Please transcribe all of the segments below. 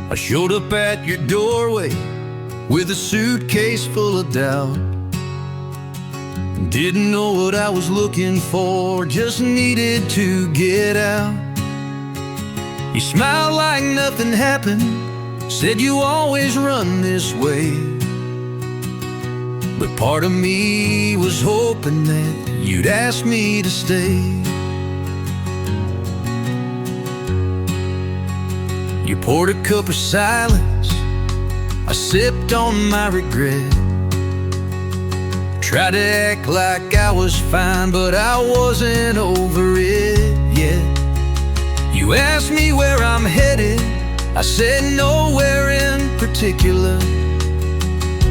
I showed up at your doorway with a suitcase full of doubt. Didn't know what I was looking for, just needed to get out. You smiled like nothing happened, said you always run this way. But part of me was hoping that you'd ask me to stay. You poured a cup of silence, I sipped on my regret. Tried to act like I was fine, but I wasn't over it yet. You asked me where I'm headed, I said nowhere in particular.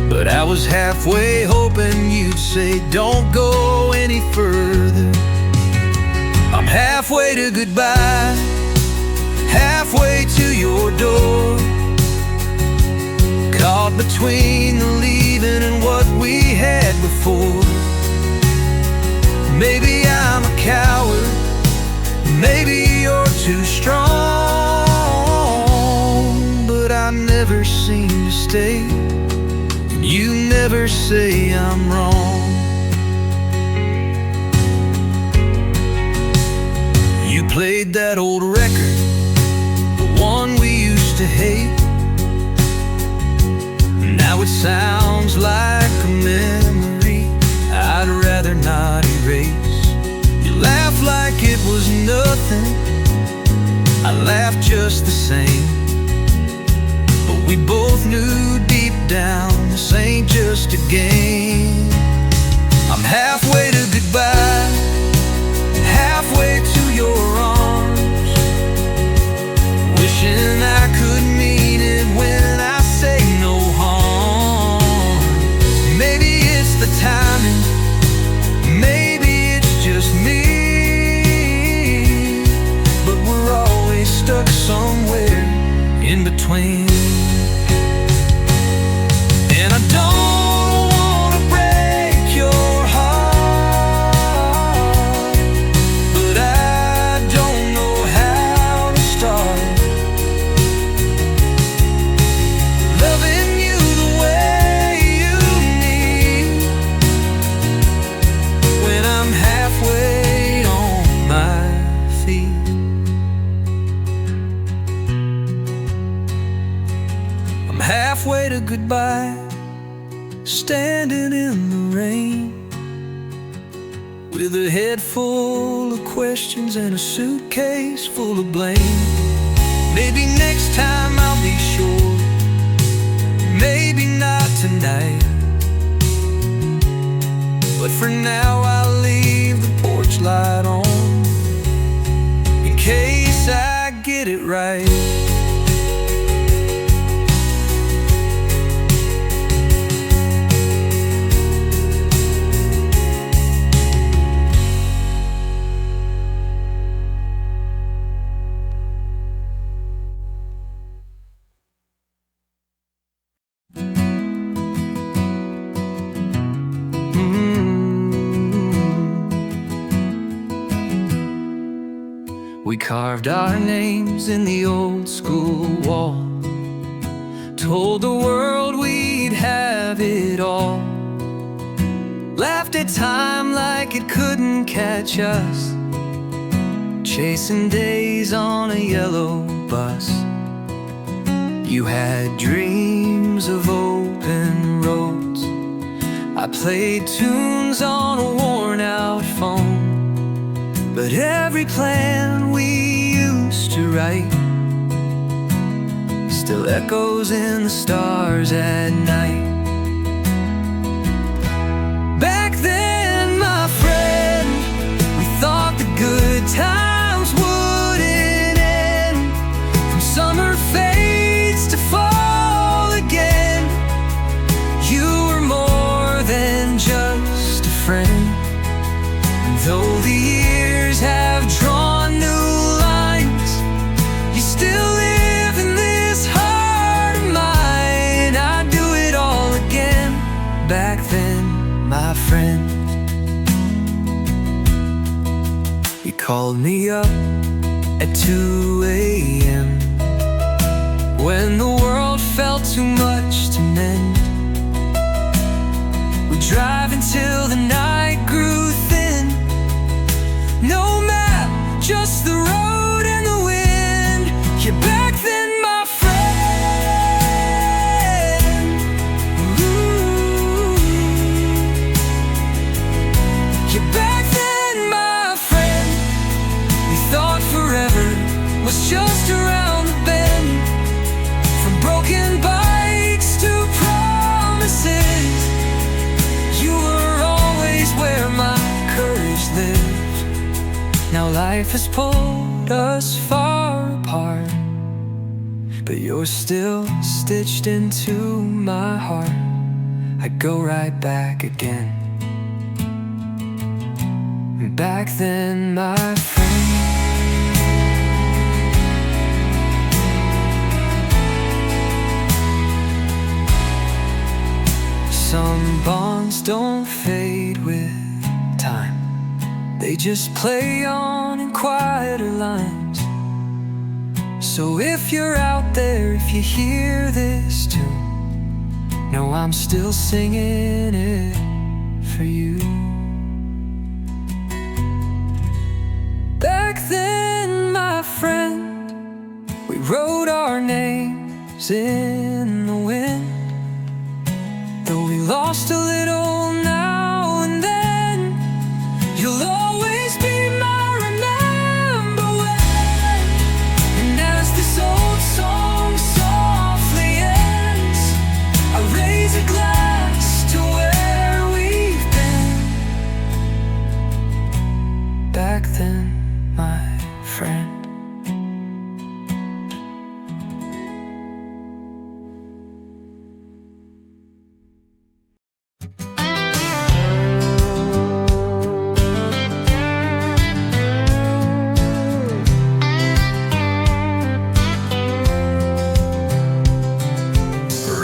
But I was halfway hoping you'd say don't go any further. I'm halfway to goodbye, halfway to your door, caught between the leaving and what we had before. Maybe I'm a coward, maybe you're too strong, but I never seem to stay, and you never say I'm wrong. You played that old record, the one we used to hate. Now it sounds like a memory I'd rather not erase. You laughed like it was nothing, I laughed just the same. But we both knew deep down this ain't just a game. I'm halfway to goodbye, halfway to your arms, wishing I could mean it when I say no harm. Maybe it's the timing, maybe it's just me, but we're always stuck somewhere in between. And I don't wanna break your heart, but I don't know how to start loving you the way you need when I'm halfway on my feet. I'm halfway to goodbye, standing in the rain, with a head full of questions and a suitcase full of blame. Maybe next time I'll be sure, maybe not tonight, but for now I'll leave the porch light on, in case I get it right. We carved our names in the old school wall, told the world we'd have it all, laughed at time like it couldn't catch us, chasing days on a yellow bus. You had dreams of open roads, I played tunes on a worn-out phone. But every plan we used to write still echoes in the stars at night. Back then, my friend, we thought the good times wouldn't end. From summer fades to fall again, you were more than just a friend. And though the years have drawn new lines, you still live in this heart of mine. I'd do it all again. Back then, my friend, you called me up at 2 a.m., when the world felt too much to mend. We'd drive until the night grew thin. No map, just the road and the wind. Yeah, back then, my friend. Ooh. Yeah, back then, my friend. We thought forever was just around the bend. From broken bikes to promises, you were always where my courage lived. Now life has pulled us far apart, but you're still stitched into my heart. I'd go right back again. Back then, my friend. Some bonds don't fade with time. They just play on in quieter lines. So if you're out there, if you hear this tune, know I'm still singing it for you. Back then, my friend, we wrote our names in the wind. Though we lost a little now and then, you'll always be my remember when. And as this old song softly ends, I raise a glass to where we've been. Back then, my friend.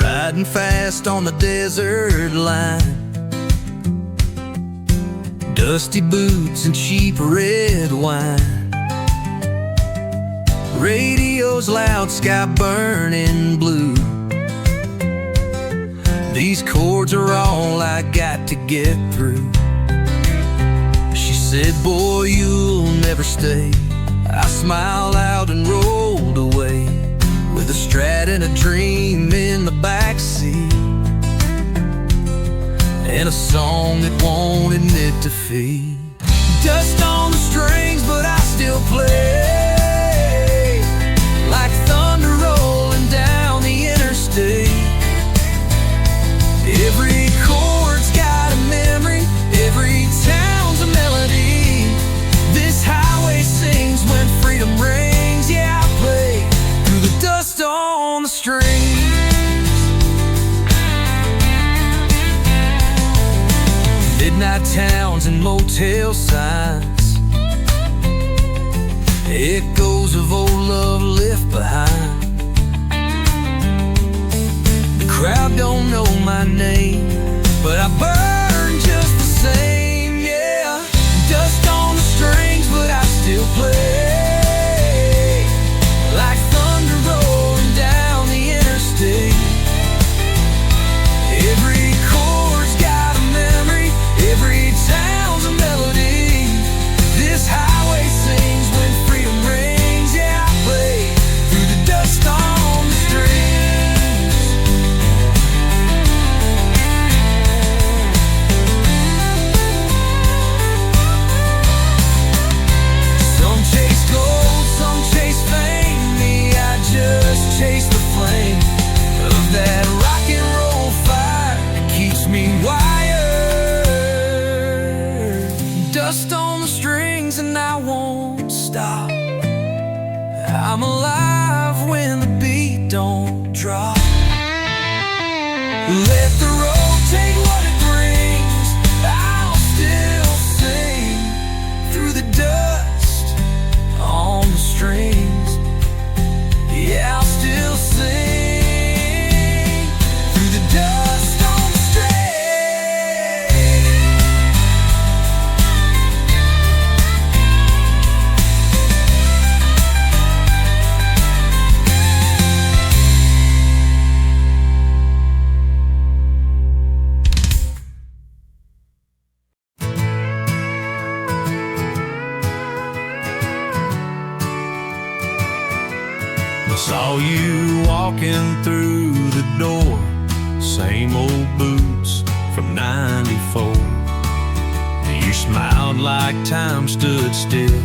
Riding fast on the desert line, dusty boots and cheap red wine. Radio's loud, sky burning blue. These chords are all I got to get through. She said, boy, you'll never stay. I smiled out and rolled away, with a Strat and a dream in the backseat, and a song that won't admit defeat. Dust on the strings, but I still play, like thunder rolling down the interstate. Every chord's got a memory, every town's a melody. This highway sings when freedom rings. Yeah, I play through the dust on the strings. Midnight towns and motel signs, echoes of old love left behind. The crowd don't know my name, but I burn just the same, yeah. Dust on the strings, but I still play, like thunder rolling down the interstate. Every chord's got a memory, every town's a melody. This highway sings when freedom rings. Yeah, I play through the dust on the strings. Some chase gold, some chase fame. Me, I just chase the flame of that rock and roll fire that keeps me wired. Dust on the strings and I won't stop. I'm alive when the beat don't drop. Let the road take what it brings. I'll still sing through the dust on the strings. Yeah, I'll still sing through the dust on the strings. Saw you walking through the door, same old boots from '94. You smiled like time stood still,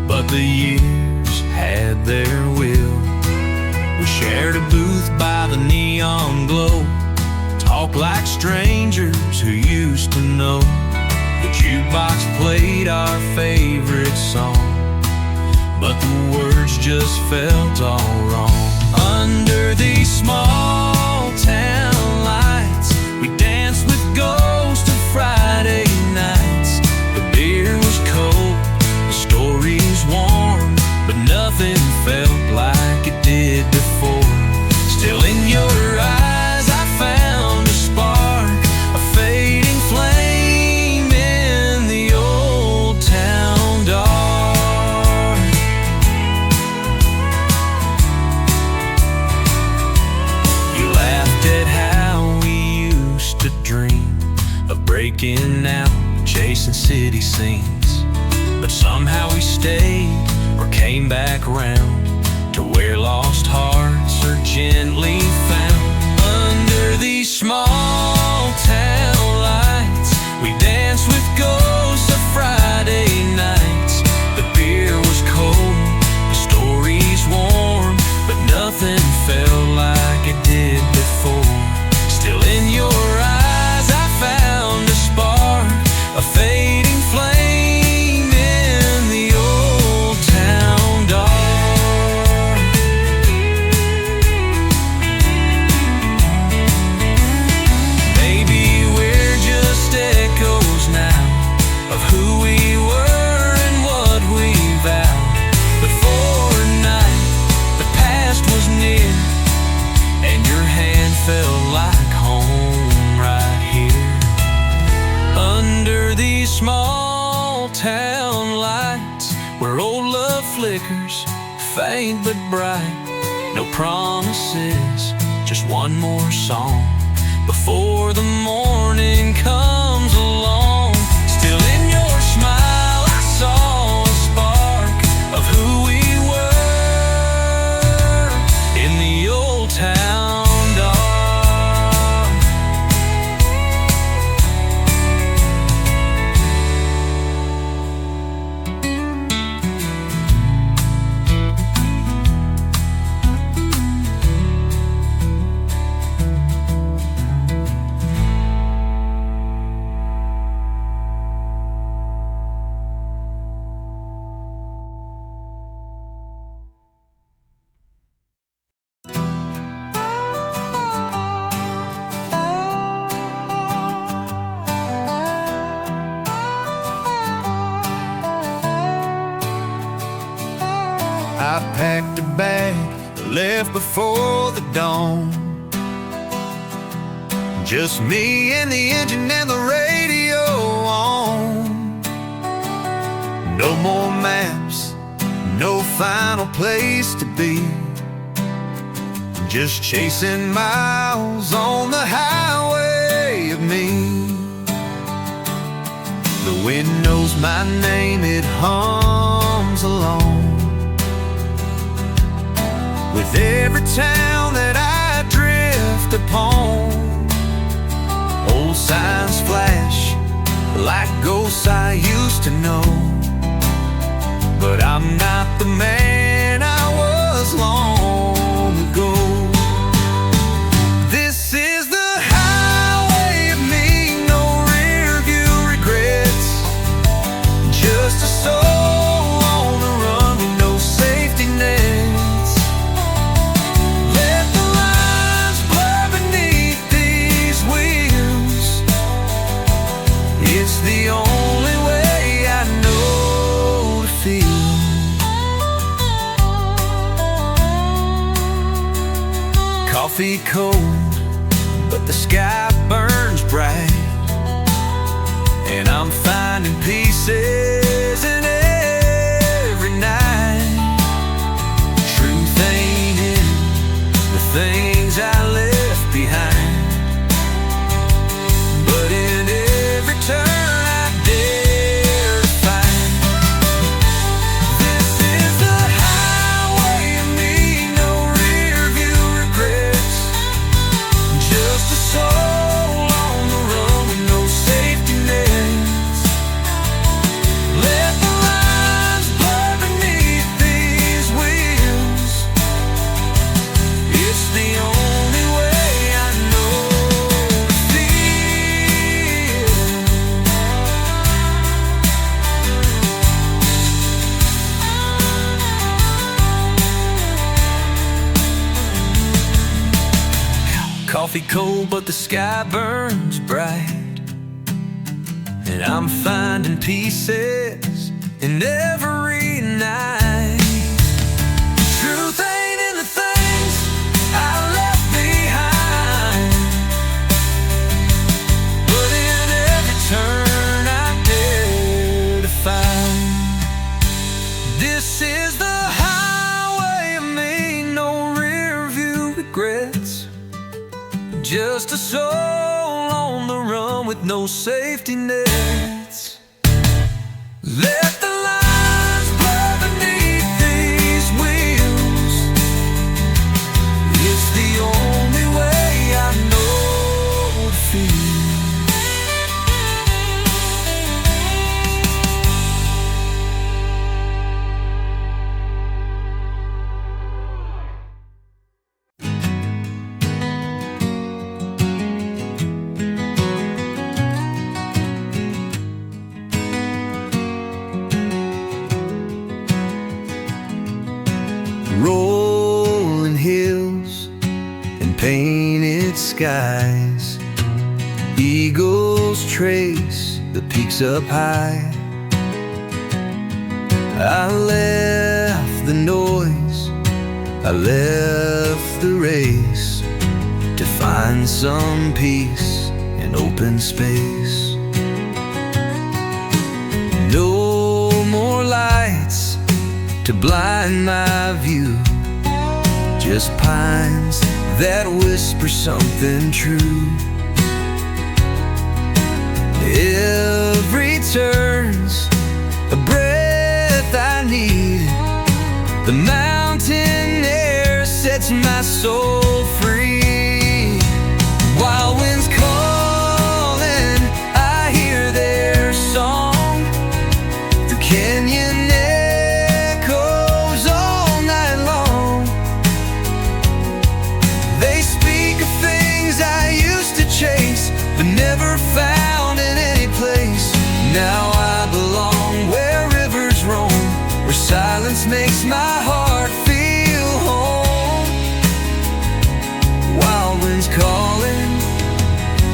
but the years had their will. We shared a booth by the neon glow, talked like strangers who used to know. The jukebox played our favorite song, but the words just felt all wrong. Under these small town lights, we danced with ghosts of Friday nights. The beer was cold, the stories warm, but nothing felt like it did before. Still in your eyes I found a spark, a fading flame in the old town dark. You laughed at how we used to dream of breaking out, chasing city scenes, but somehow we stayed or came back round to where lost hearts are gently found. Under these small town lights, we danced with ghosts of Friday nights. The beer was cold, the stories warm, but nothing felt like it did before. Still in your eyes I found a spark, a fading flame in the old town dark. Maybe we're just echoes now of who we were and what we vowed. But for a night the past was near, and your hand felt like home right here. Under these small town lights, where old love flickers, faint but bright. No promises, just one more song before the morning comes along. Still in your smile I saw a spark of who we were in the old town dark. I packed a bag, left before the dawn. Just me and the engine and the radio on. No more maps, no final place to be. Just chasing miles on the highway of me. The wind knows my name, it hums along with every town that I drift upon. Old signs flash like ghosts I used to know, but I'm not the man I was long ago. This is the highway of me, no rear view regrets, just a soul on the run with no safety nets. Let the lines blur beneath these wheels, it's the only way I know to feel. Coffee cold, but the sky burns bright, and I'm finding pieces in every night. Truth ain't in the things I left behind, but in every turn I dare to find. This is the highway of me, frothy cold, but the sky burns bright, and I'm finding pieces in every night. Truth ain't in the things I left behind, but in every turn I dare to find. This is the highway of me, no rear view regrets, just a soul on the run with no safety nets. Let the lines blur beneath these wheels, it's the only way I know to feel. Rolling hills and painted skies, eagles trace the peaks up high. I left the noise, I left the race, to find some peace in open space. No more lights to blind my view, just pines that whisper something true. Every turn's a breath I need, the mountain air sets my soul free. Wild winds calling, I hear their song, the canyon never found in any place. Now I belong where rivers roam, where silence makes my heart feel home. Wild winds calling,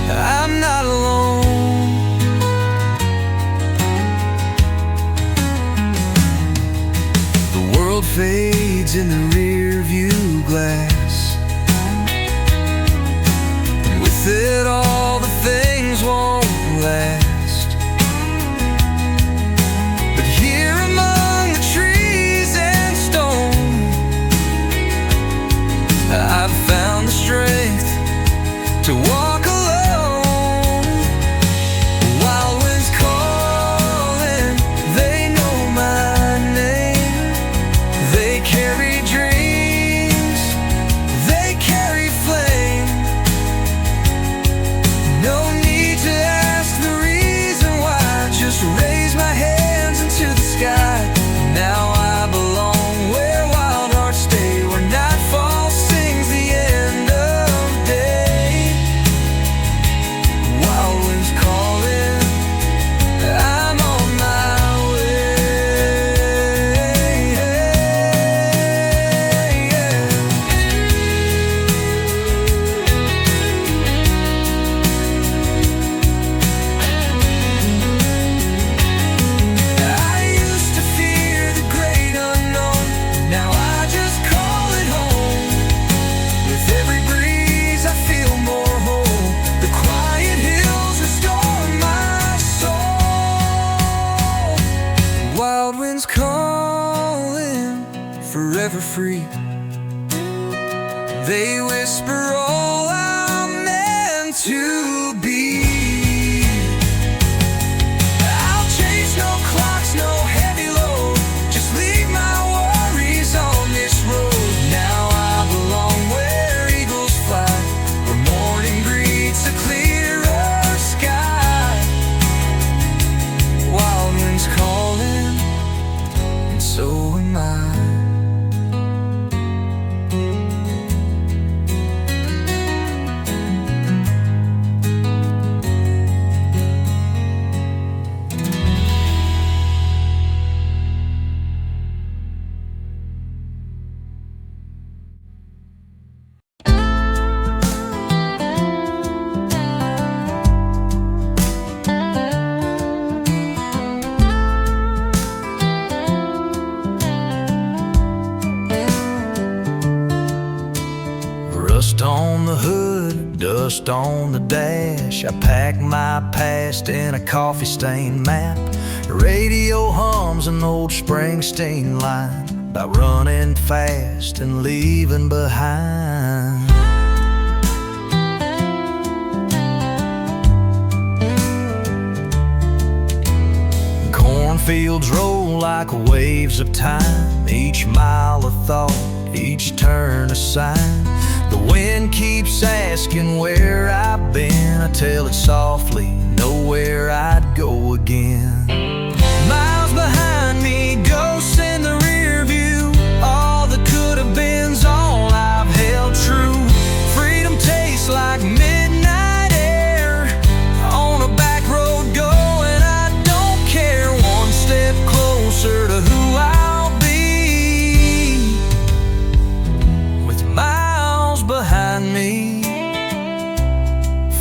I'm not alone. The world fades in the rear view glass, and with it all the things won't last. But here among the trees and stone, I've found the strength to walk alone. Wild winds calling, they know my name. They carry dreams, they carry flame. No need to ask the reason why, just raise my hands into the sky. Now I belong where wild hearts stay, where nightfall sings the end of day. Wild winds calling, I'm on my way. I used to fear the great unknown, now I just call it home. With every breeze I feel more whole, the quiet hills restore my soul. Wild winds calling, forever free, they whisper all I'm meant to be. I'll chase no clocks, no heavy load, just leave my worries on this road. Now I belong where eagles fly, where morning greets a clearer sky. Wild winds calling, and so am I. dust on the dash. I pack my past in a coffee-stained map. The radio hums an old Springsteen line about running fast and leaving behind. Cornfields roll like waves of time, each mile a thought, each turn a sign. The wind keeps asking where I've been. I tell it softly, know where I'd go again. Miles behind me, ghosts in the rear view. All the could-have-beens, all I've held true. Freedom tastes like midnight air on a back road going, I don't care. One step closer to who I'll be, with miles behind me,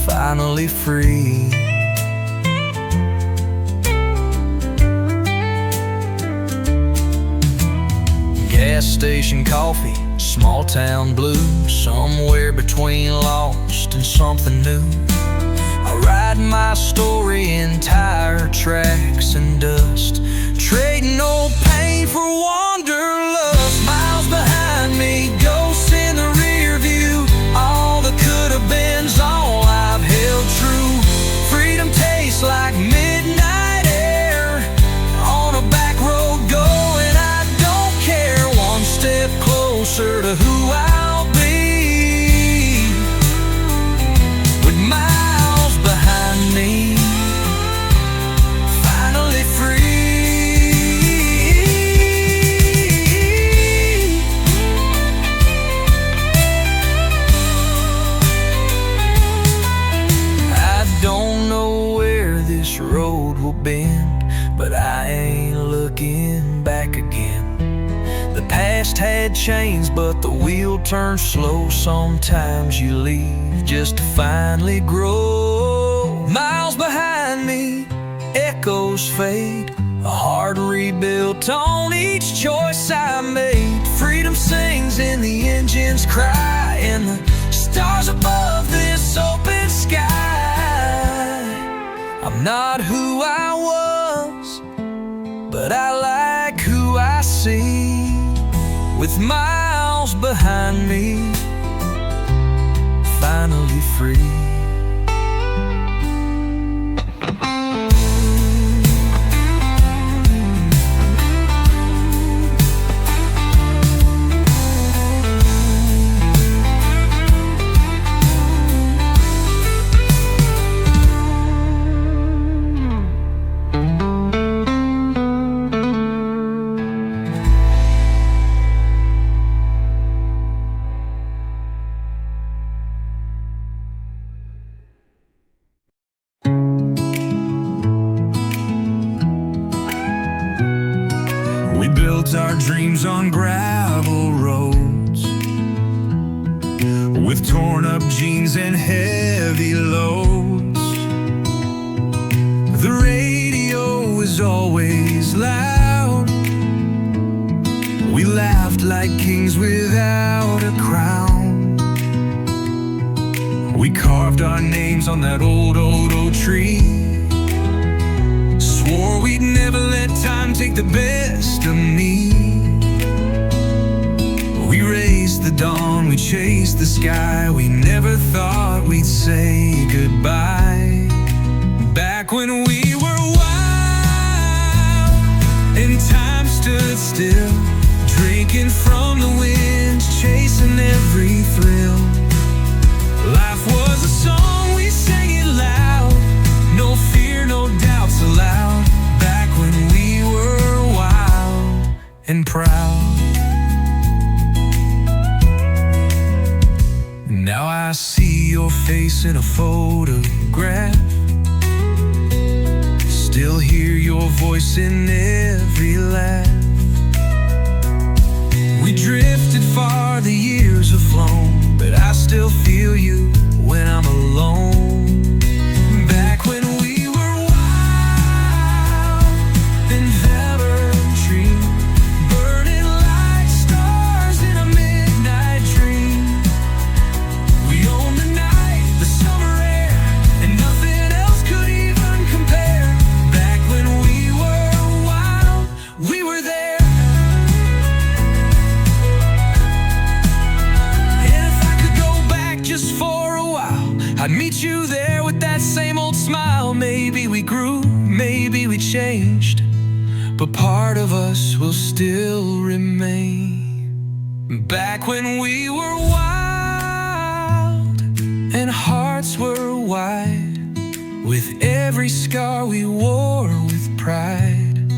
finally free. Gas station coffee, small town blues, somewhere between lost and something new. I write my story in tire tracks and dust, trading old pain for wanderlust. Miles behind me, ghosts in the rear view. All the could-have-beens, all I've held true. Freedom tastes like midnight air on a back road going, I don't care. One step closer to who I'll be, with miles behind me, finally free. I don't know where this road will bend, but I ain't looking back again. The past had chains, but the wheel turns slow. Sometimes you leave just to finally grow. Miles behind me, echoes fade, a heart rebuilt on each choice I made. Freedom sings in the engine's cry, and the stars above this open sky. I'm not who I was, but I like who I see, with miles behind me, finally free. We built our dreams on gravel roads, with torn up jeans and heavy loads. The radio was always loud. We laughed like kings without a crown. We carved our names on that old oak tree. Swore we'd never let time take the best of me. We raised the dawn, we chased the sky. We never thought we'd say goodbye. Back when we were wild and time stood still, drinking from the winds, chasing every thrill. Life was a song, we sang it loud. No fear, no doubts allowed. Back when we were wild and proud. Now I see your face in a photograph, still hear your voice in every laugh. We drifted far, the years have flown, but I still feel you when I'm alone. Back when we were wild and tree, burning like stars in a midnight dream. We owned the night, the changed, but part of us will still remain. Back when we were wild and hearts were wide, with every scar we wore with pride.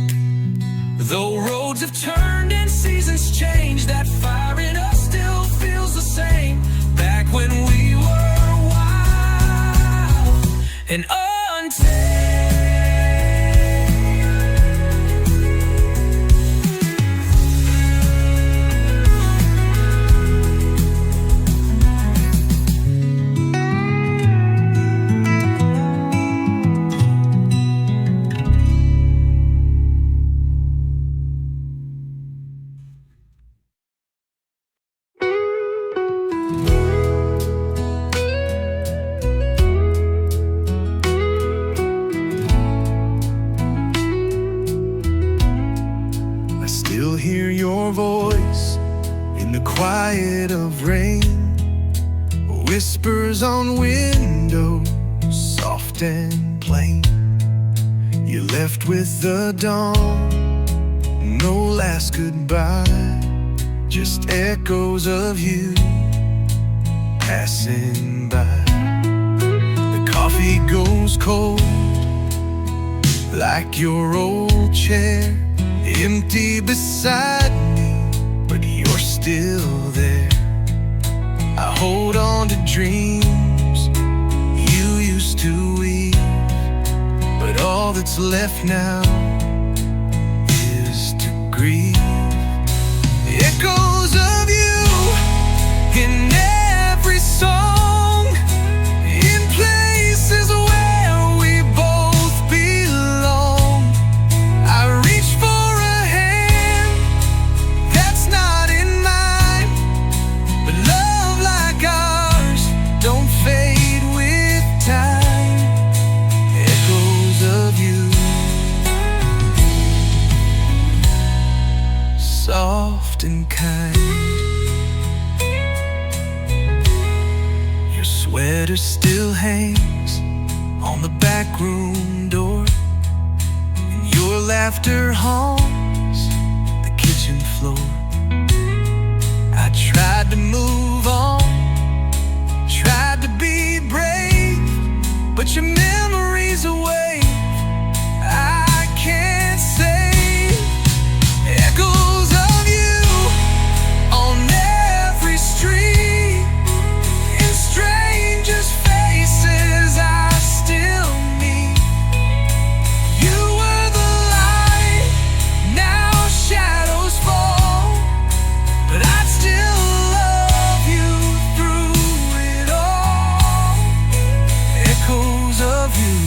Though roads have turned and seasons changed, that fire in us still feels the same. Back when we were wild and untamed. Still hear your voice in the quiet of rain, whispers on windows, soft and plain. You left with the dawn, no last goodbye, just echoes of you passing by. The coffee goes cold, like your old chair, empty beside me, but you're still there. I hold on to dreams you used to weave, but all that's left now is to grieve. Echoes of you in every song, in places where we both belong. I reach for a hand that's not in mine, but love like ours don't fade with time. Echoes of you, soft and kind. Your sweater still hangs on the back room door, and your laughter haunts the kitchen floor. I tried to move on, tried to be brave, but your memory's a wave I can't save. Echoes of you on every street, in strangers' faces I still meet. You were the light, now shadows fall, but I'd still love you through it all. Echoes of you,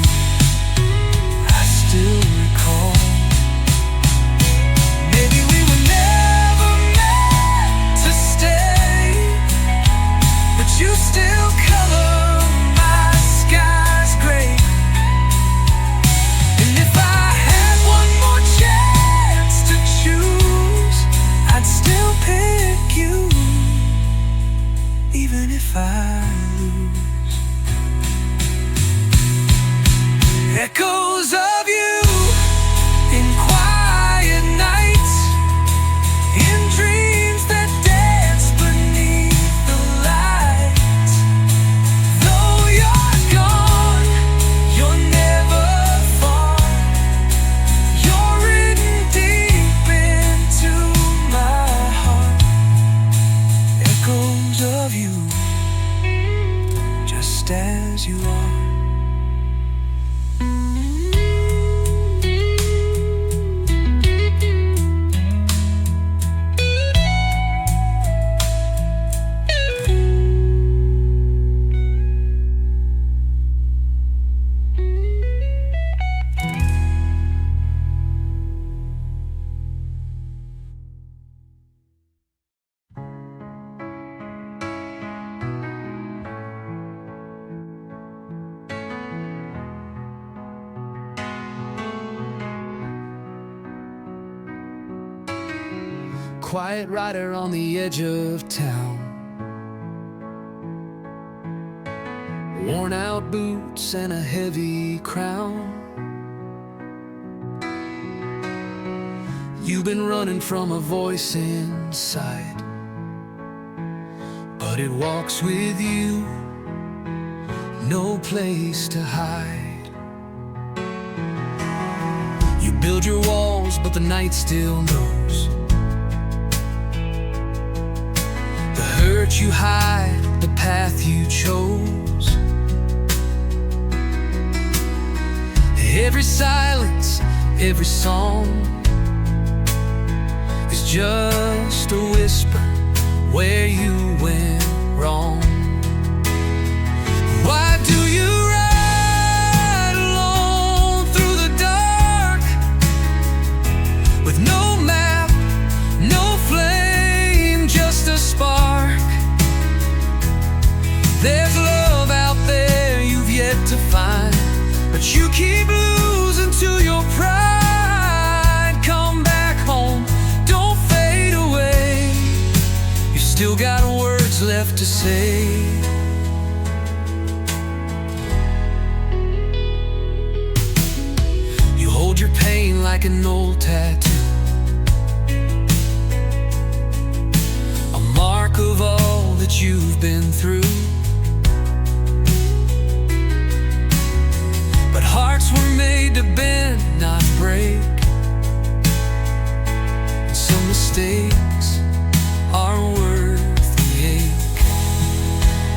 I still recall. Maybe we were never meant to stay, but you still color my skies gray. And if I had one more chance to choose, I'd still pick you, even if I lose. Echoes of you in quiet nights, in dreams that dance beneath the lights. Though you're gone, you're never far. You're written deep into my heart. Echoes of you, just as you are. Quiet rider on the edge of town, worn out boots and a heavy crown. been running from a voice inside, but it walks with you, no place to hide. You build your walls, but the night still knows the hurt you hide, the path you chose. Every silence, every song is just a whisper where you went wrong. Why do you ride alone through the dark with no map, no flame, just a spark? There's love out there you've yet to find, but you keep losing to your pride. Come back home, don't fade away. You still got words left to say. You hold your pain like an old tattoo, a mark of all that you've been through. Hearts were made to bend, not break. Some mistakes are worth the ache.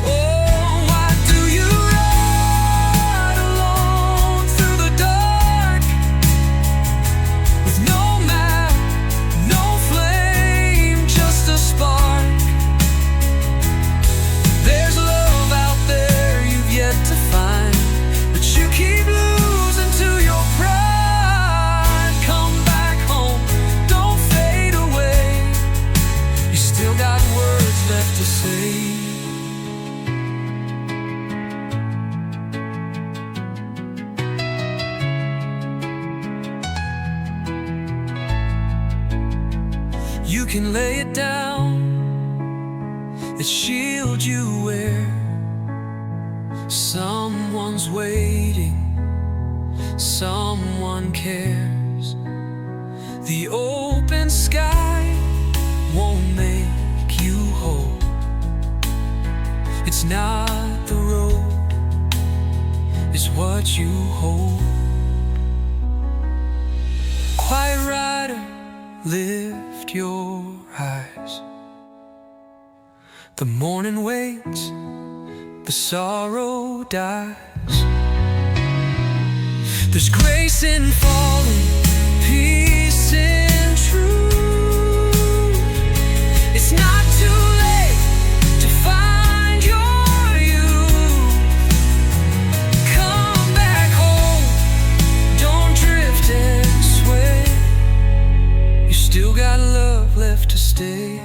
Oh, why do you ride alone through the dark with no map, no flame, just a spark? There's love out there you've yet to find, but you keep losing to your pride. Come back home, don't fade away. You still got words left to say. You can lay it down, the shield you wear. Someone's waiting, someone cares. The open sky won't make you whole. It's not the road, it's what you hold. Quiet rider, lift your eyes. The morning waits, the sorrow dies. There's grace in falling, peace in truth. It's not too late to find your youth. Come back home, don't drift and sway. You still got love left to stay.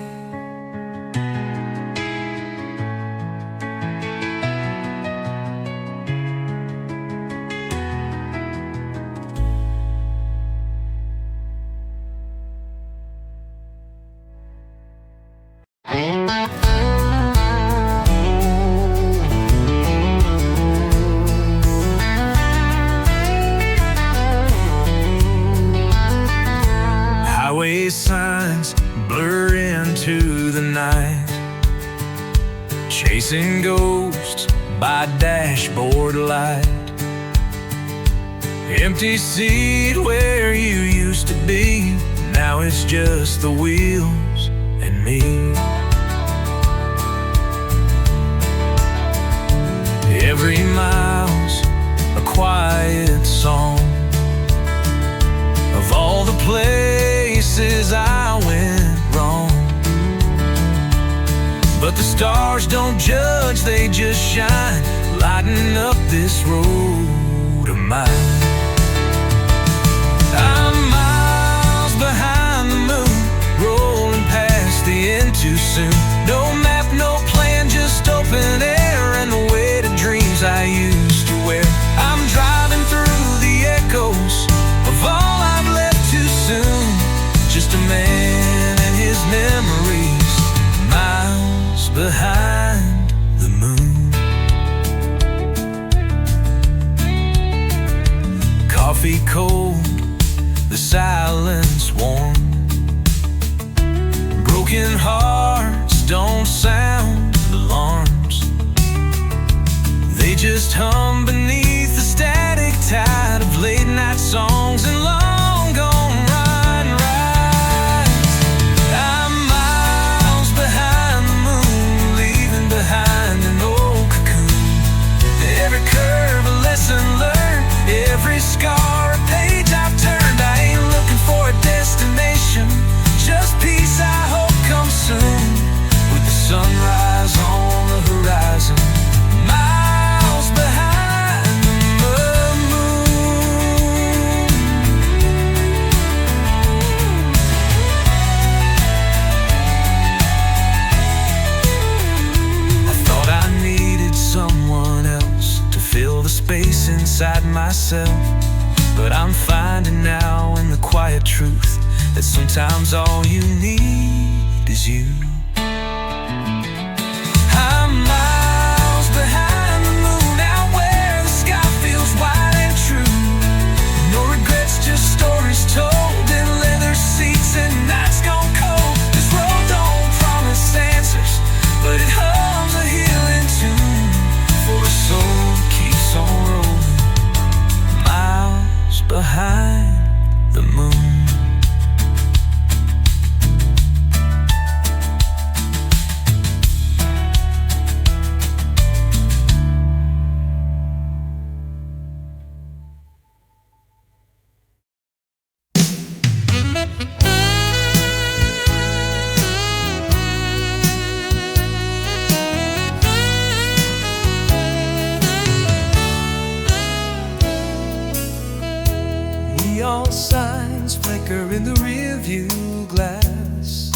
Highway signs blur into the night, chasing ghosts by dashboard light. Empty seat where you used to be, now it's just the wheels and me. Every mile's a quiet song of all the places I went wrong. But the stars don't judge, they just shine, lighting up this road of mine. I'm miles behind the moon, rolling past the end too soon. No map, no plan, just open air and the weight of dreams I used to wear. I'm driving through the echoes of all I've left too soon. Just a man and his memories, miles behind the moon. Coffee cold, the silence warm, broken hearts don't sound alarms. They just hum beneath the static tide of late night songs and long gone ride and rides. I'm miles behind the moon, leaving behind an old cocoon. Every curve a lesson learned, every scar a page I've turned. I ain't looking for a destination, just peace I hope comes soon. With the sunrise on the horizon, miles behind the moon. I thought I needed someone else to fill the space inside myself, but I'm finding now in the quiet truth that sometimes all you need is you. I'm miles behind the moon, out where the sky feels wide and true. No regrets, just stories told in leather seats and nights gone cold. This road don't promise answers, but it hums a healing tune for a soul that keeps on rolling. Miles behind the moon. Neon signs flicker in the rearview glass.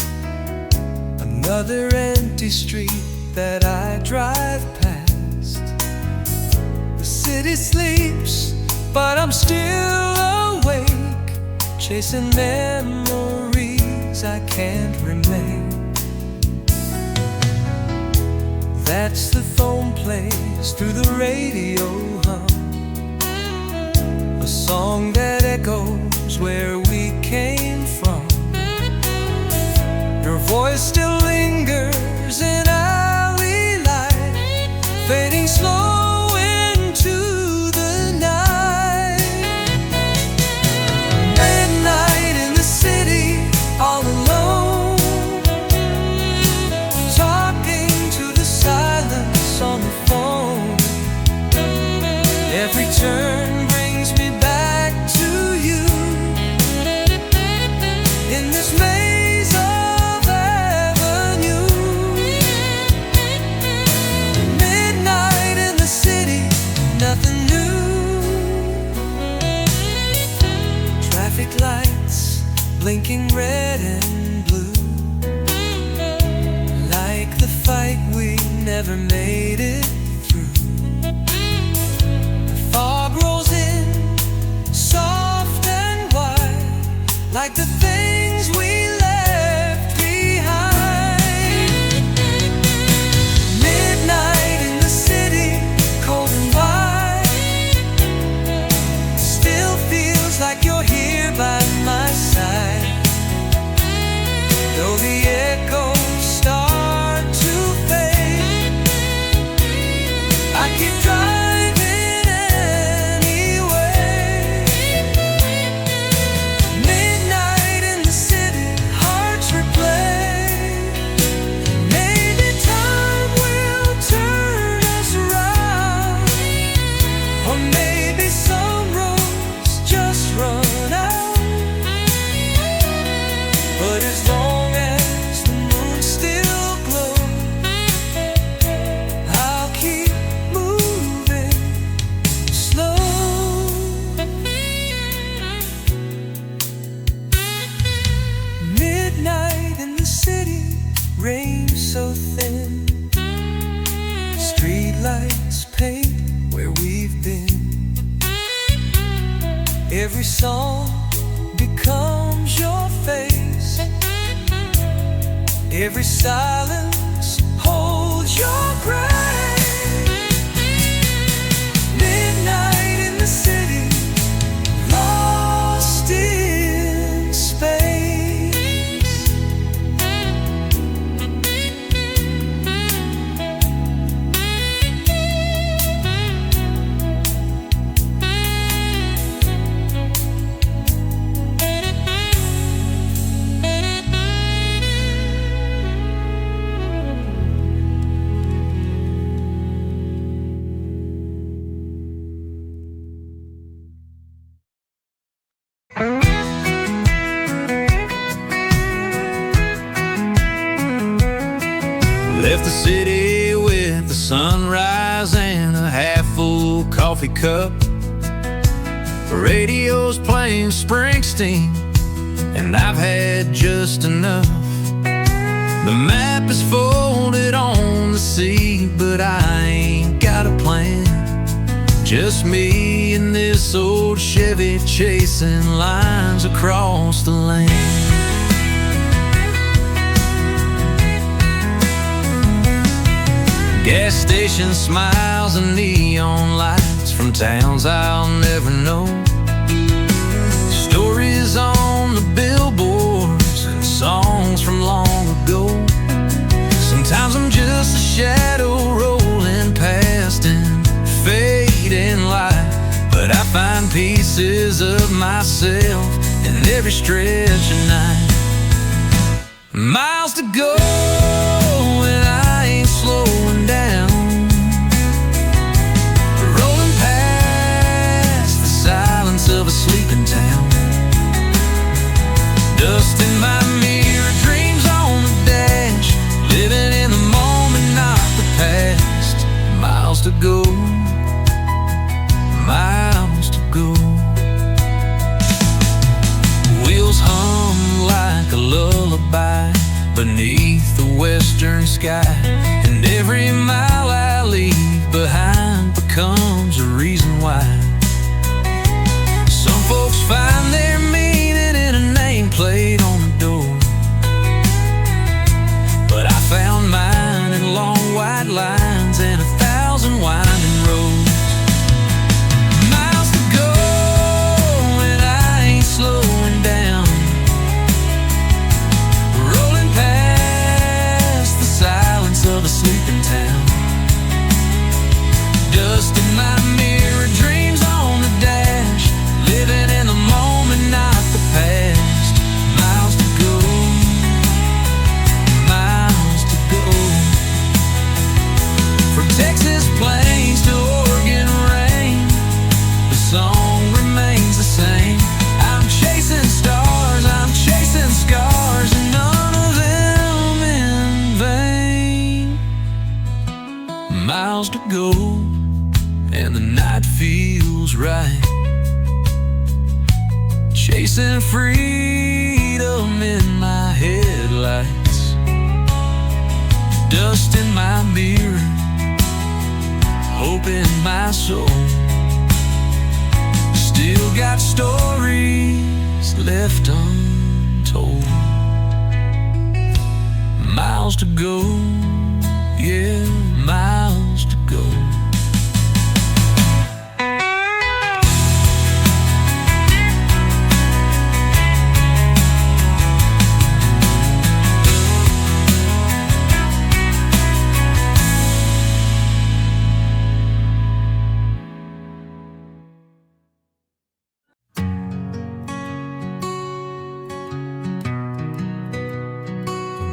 Another empty street that I drive past. The city sleeps, but I'm still awake, chasing memories I can't remain. That's the phone plays through the radio hum, a song that echoes where we came from. Your voice still lingers in alley light, fading slow into the night. Midnight in the city, all alone, talking to the silence on the phone. Every turn brings me back to you, in this maze of avenue. Midnight in the city, nothing new. Traffic lights blinking red and blue, like the fight we never made it through. Fog rolls in, soft and wide, like the things we left behind. Midnight in the city, cold and wide, still feels like you're here by my side. Though the echoes start to fade, I keep driving anyway. Midnight in the city, hearts replay. Maybe time will turn us around, or maybe some roads just run out. But as long as the moon still glows, I'll keep moving slow. Midnight in the city, rain so thin, streetlights paint where we've been. Every song becomes your face, every silence holds your grace. Midnight in the city, lost in space. Left the city with the sunrise and a half-full coffee cup. Radio's playing Springsteen, and I've had just enough. The map is folded on the seat, but I ain't got a plan. Just me and this old Chevy chasing lines across the land. Gas station smiles and neon lights from towns I'll never know. Stories on the billboards and songs from long ago. Sometimes I'm just a shadow rolling past in fading light, but I find pieces of myself in every stretch of night. Miles to go and I ain't slowing down. Rolling past the silence of a sleeping town. Dust in my mirror, dreams on the dash. Living in the moment, not the past. Miles to go, miles to go. Wheels hum like a lullaby beneath the western sky, and every mile I leave behind becomes a reason why. Some folks find their meaning in a nameplate on the door, but I found mine in long white lines and 1,000 winding roads. Miles to go and I ain't slowing down. Rolling past the silence of a sleeping town. Dust in my mirror, dreams on the dash. Living in the moment, not the past. Miles to go, miles to go. From Texas plains to Oregon rain, the song remains the same. I'm chasing stars, I'm chasing scars, and none of them in vain. Miles to go, and the night feels right. Chasing freedom in my headlights. Dust in my mirror, hope in my soul. Still got stories left untold. Miles to go, yeah, miles to go.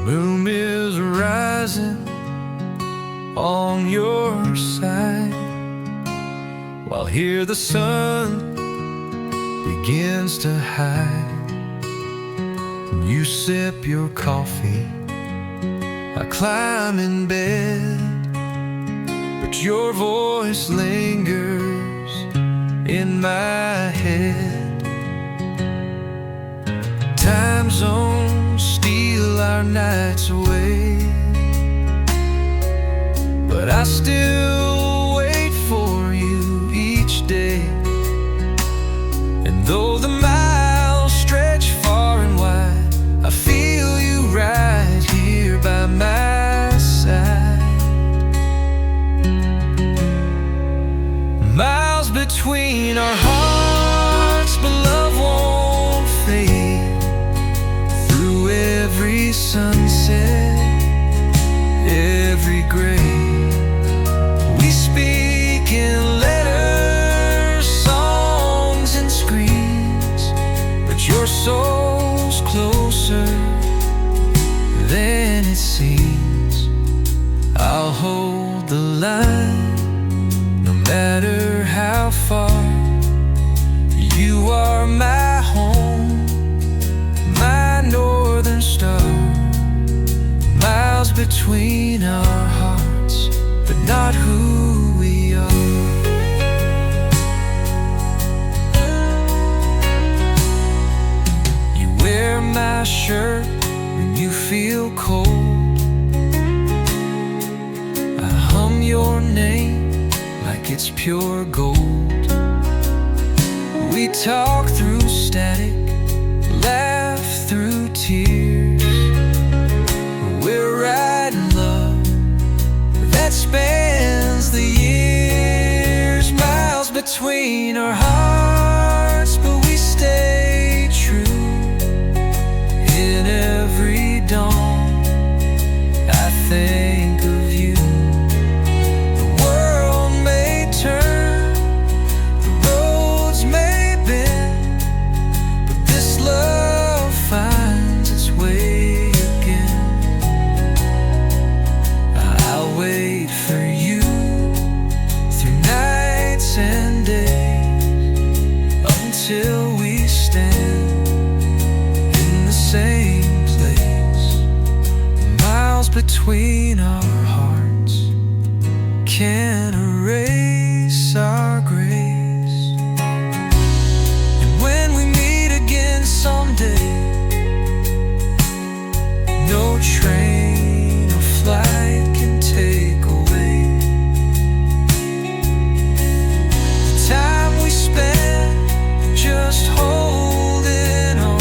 Moon is rising on your side, while here the sun begins to hide. You sip your coffee, I climb in bed, but your voice lingers in my head. Time zones steal our nights away, but I still wait for you each day. And though the miles stretch far and wide, I feel you right here by my side. Miles between our hearts, but love won't fade. Through every sunset, every gray, we speak in letters, songs and screams, but your soul's closer than it seems. I'll hold the line, no matter how far. You are my home, my northern star. Miles between our hearts, but not who we are. You wear my shirt when you feel cold. I hum your name like it's pure gold. We talk through static, laugh through tears. We're writing love that spans the years. Miles between our hearts, but we stay true. In every dawn, I think of you. The world may turn, the roads may bend, but this love finds its way again. I'll wait for you through nights and days, until we stand in the same place. Miles between our hearts can't erase our grace. And when we meet again someday, no train or flight can take away the time we spend just holding on.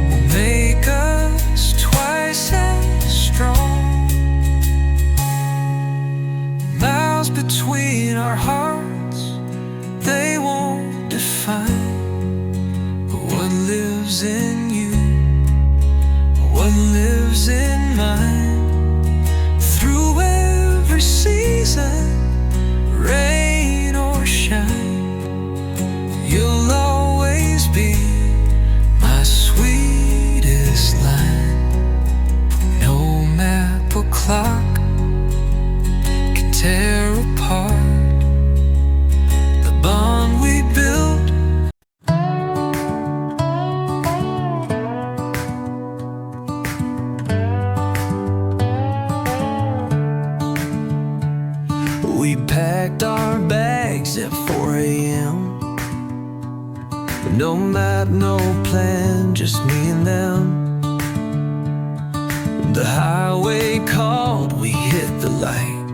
Will make us twice as strong. Miles between our hearts, they won't define what lives in you, what lives in mine. Through every season, rain or shine, you'll always be my sweetest line. No map or clock can tear apart the bond we built. We packed our bags at 4 a.m. No map, no plan, just me and them. The highway called, we hit the light,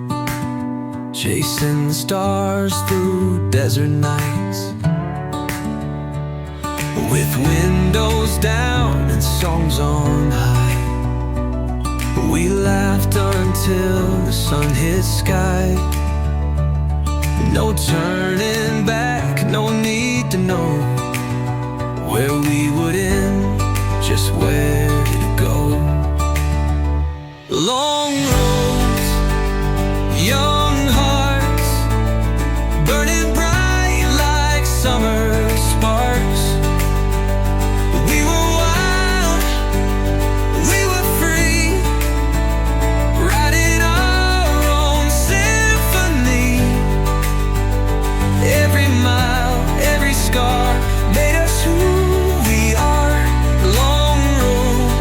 chasing the stars through desert nights. With windows down and songs on high, we laughed until the sun hit sky. No turning back, no need to know where we would end, just where to go. Long roads, young hearts, burning bright like summer sparks. We were wild, we were free, writing our own symphony. Every mile, every scar made us who we are. Long road,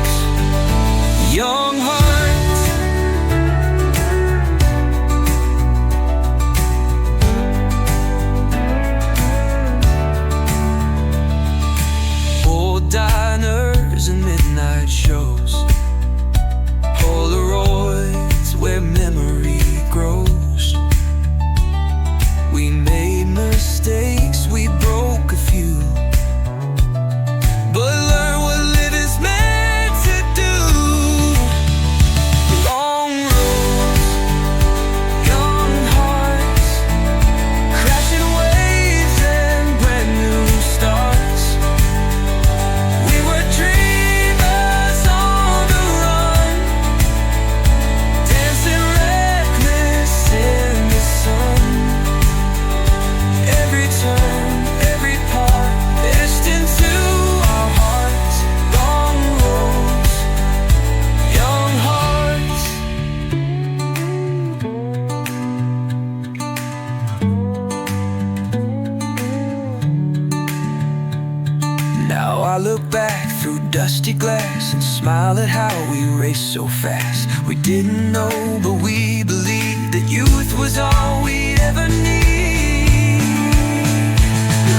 smile at how we raced so fast. We didn't know, but we believed that youth was all we ever need.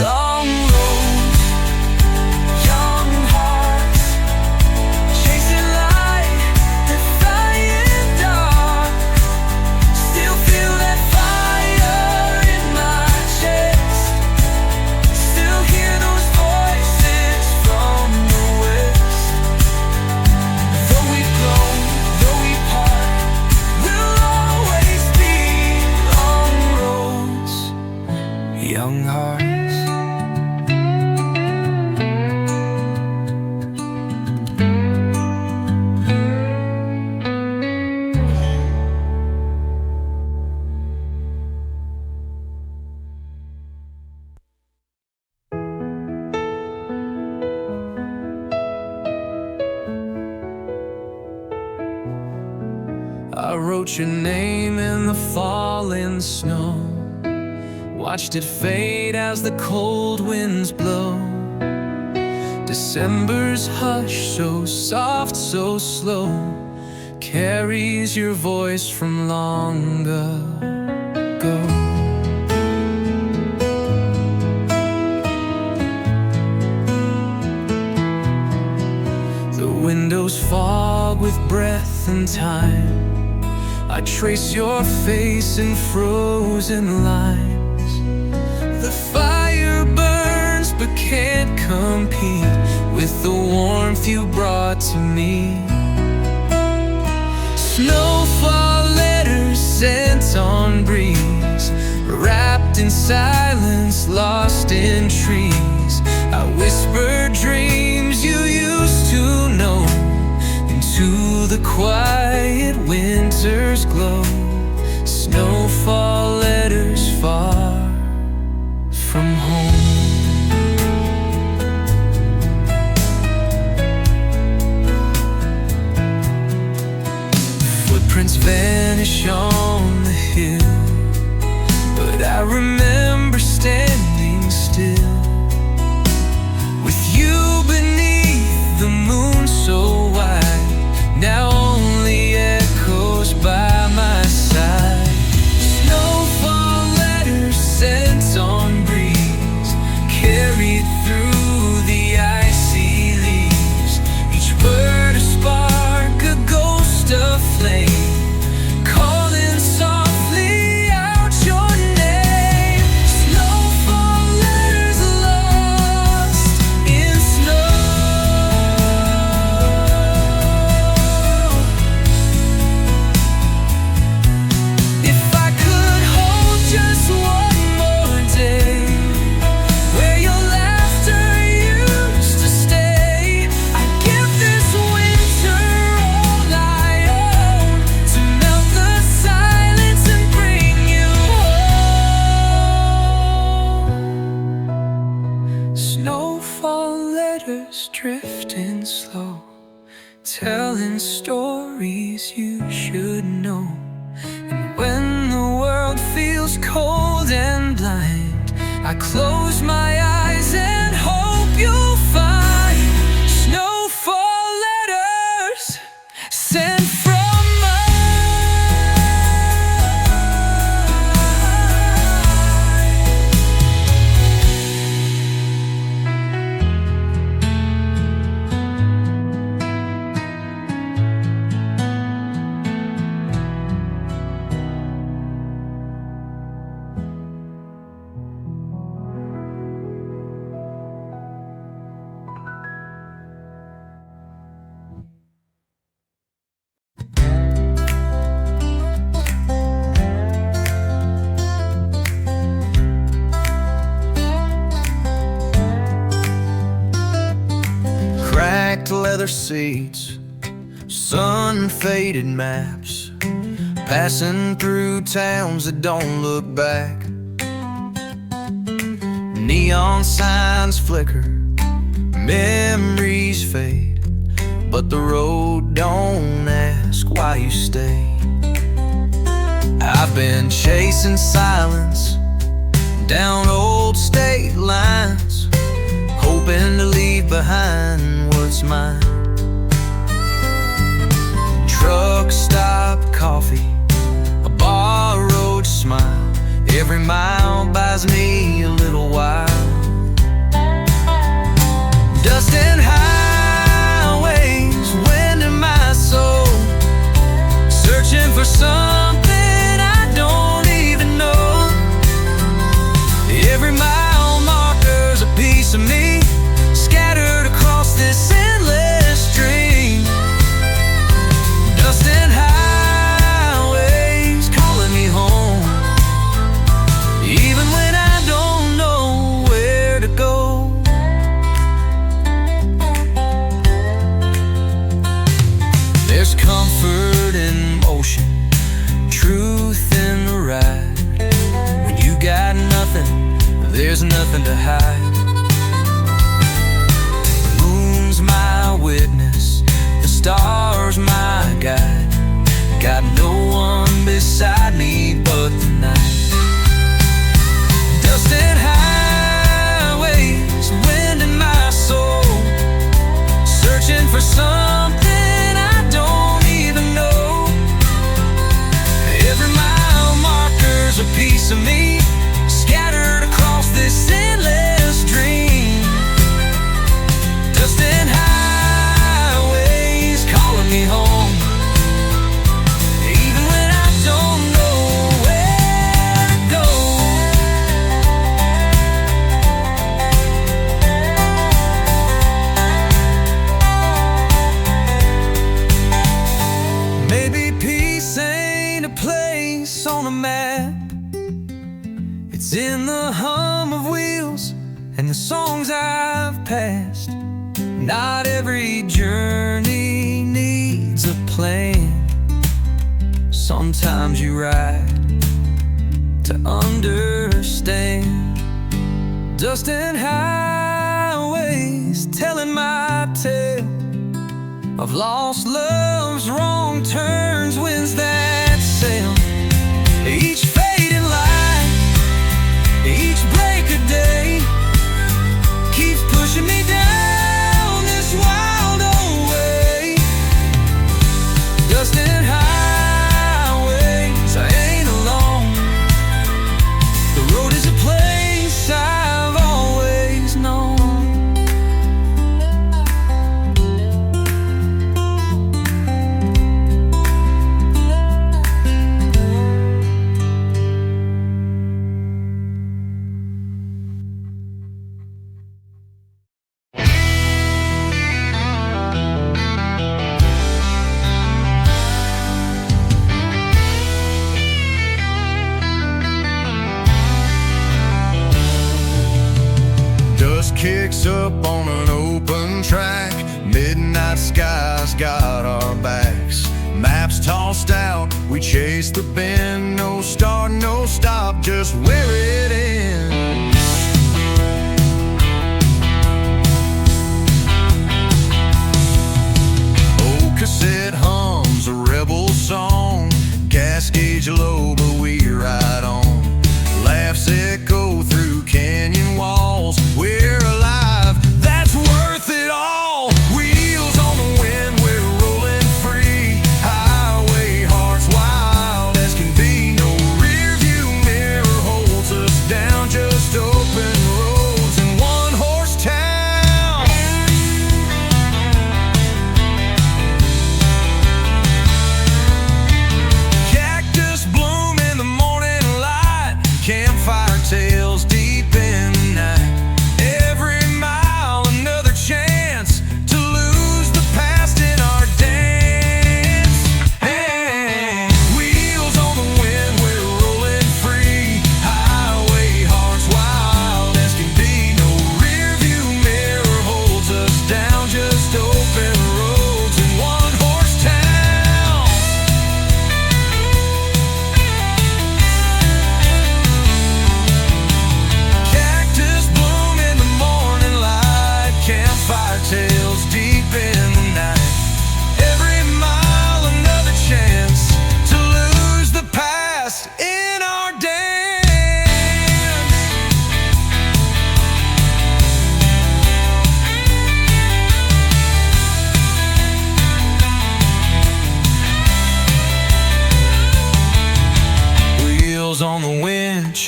Long roads, young hearts, chasing light, defying dark. Still feel that fire in my chest. Still hear those voices from the west. Though we've grown, though we part, we'll always be long roads, young hearts. I wrote your name in the falling snow, watched it fade as the cold winds blow. December's hush, so soft, so slow, carries your voice from long ago. The windows fog with breath and time. I trace your face in frozen lines. The fire burns but can't compete with the warmth you brought to me. Snowfall letters sent on breeze, wrapped in silence, lost in trees. I whisper dreams you used to know into the quiet winter's glow. Snowfall letters far from home. Footprints vanish on the hill, but I remember standing still with you beneath the moon so wide. Now only echoes by my side. Snowfall letters sent on breeze, carried through the icy leaves. Each word a spark, a ghost of flame, calling softly out your name. Snowfall letters lost in snow. Just one more day where your laughter used to stay, I'd give this winter all I own to melt the silence and bring you home. Snowfall letters drifting slow, telling stories you should know. And when the world feels cold and blind, I close my eyes and hope you'll find snowfall letters sent from mine. Cracked leather seats, sun-faded maps, passing through towns that don't look back. Neon signs flicker, memories fade, but the road don't ask why you stay. I've been chasing silence down old state lines, hoping to leave behind what's mine. Every mile buys me a little while. Dust and highways, wind in my soul, searching for something I don't even know. Every mile marker's a piece of me, scattered across this endless stream. Dust and highways calling me home, even when I don't know where to go. There's comfort in motion, truth in the ride. When you got nothing, there's nothing to hide. The moon's my witness, the stars my guide. Got no one beside me but the night. Dust and highways, wind in my soul, searching for something I don't even know. Every mile marker's a piece of me, scattered across this endless dream. Dust and highways calling me home, even when I don't know where to go. Maybe peace ain't a place on a map. It's in the hum of wheels and the songs I've passed. Not every journey needs a plan. Sometimes you ride to understand. Dust and highways telling my tale of lost loves, wrong turns, winds that sail. Each fading light, each break of day keeps pushing me down this wild old way. Dust and highways, I ain't alone. The road is a place I've always known. Dust kicks up on an open track, midnight skies got our backs. Maps tossed out, we chase the bend. No start, no stop, just where it ends. Old cassette hums a rebel song, gas gauge low but we ride on. Laughs echo through canyon walls, we're alive, that's worth it all. Wheels on the wind, we're rolling free. Highway hearts wild as can be. No rear view mirror holds us down, just open roads and one horse town.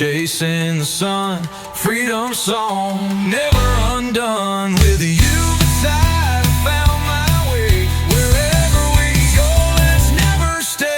chasing the sun, freedom song, never undone. With you beside, I found my way. Wherever we go, let's never stay.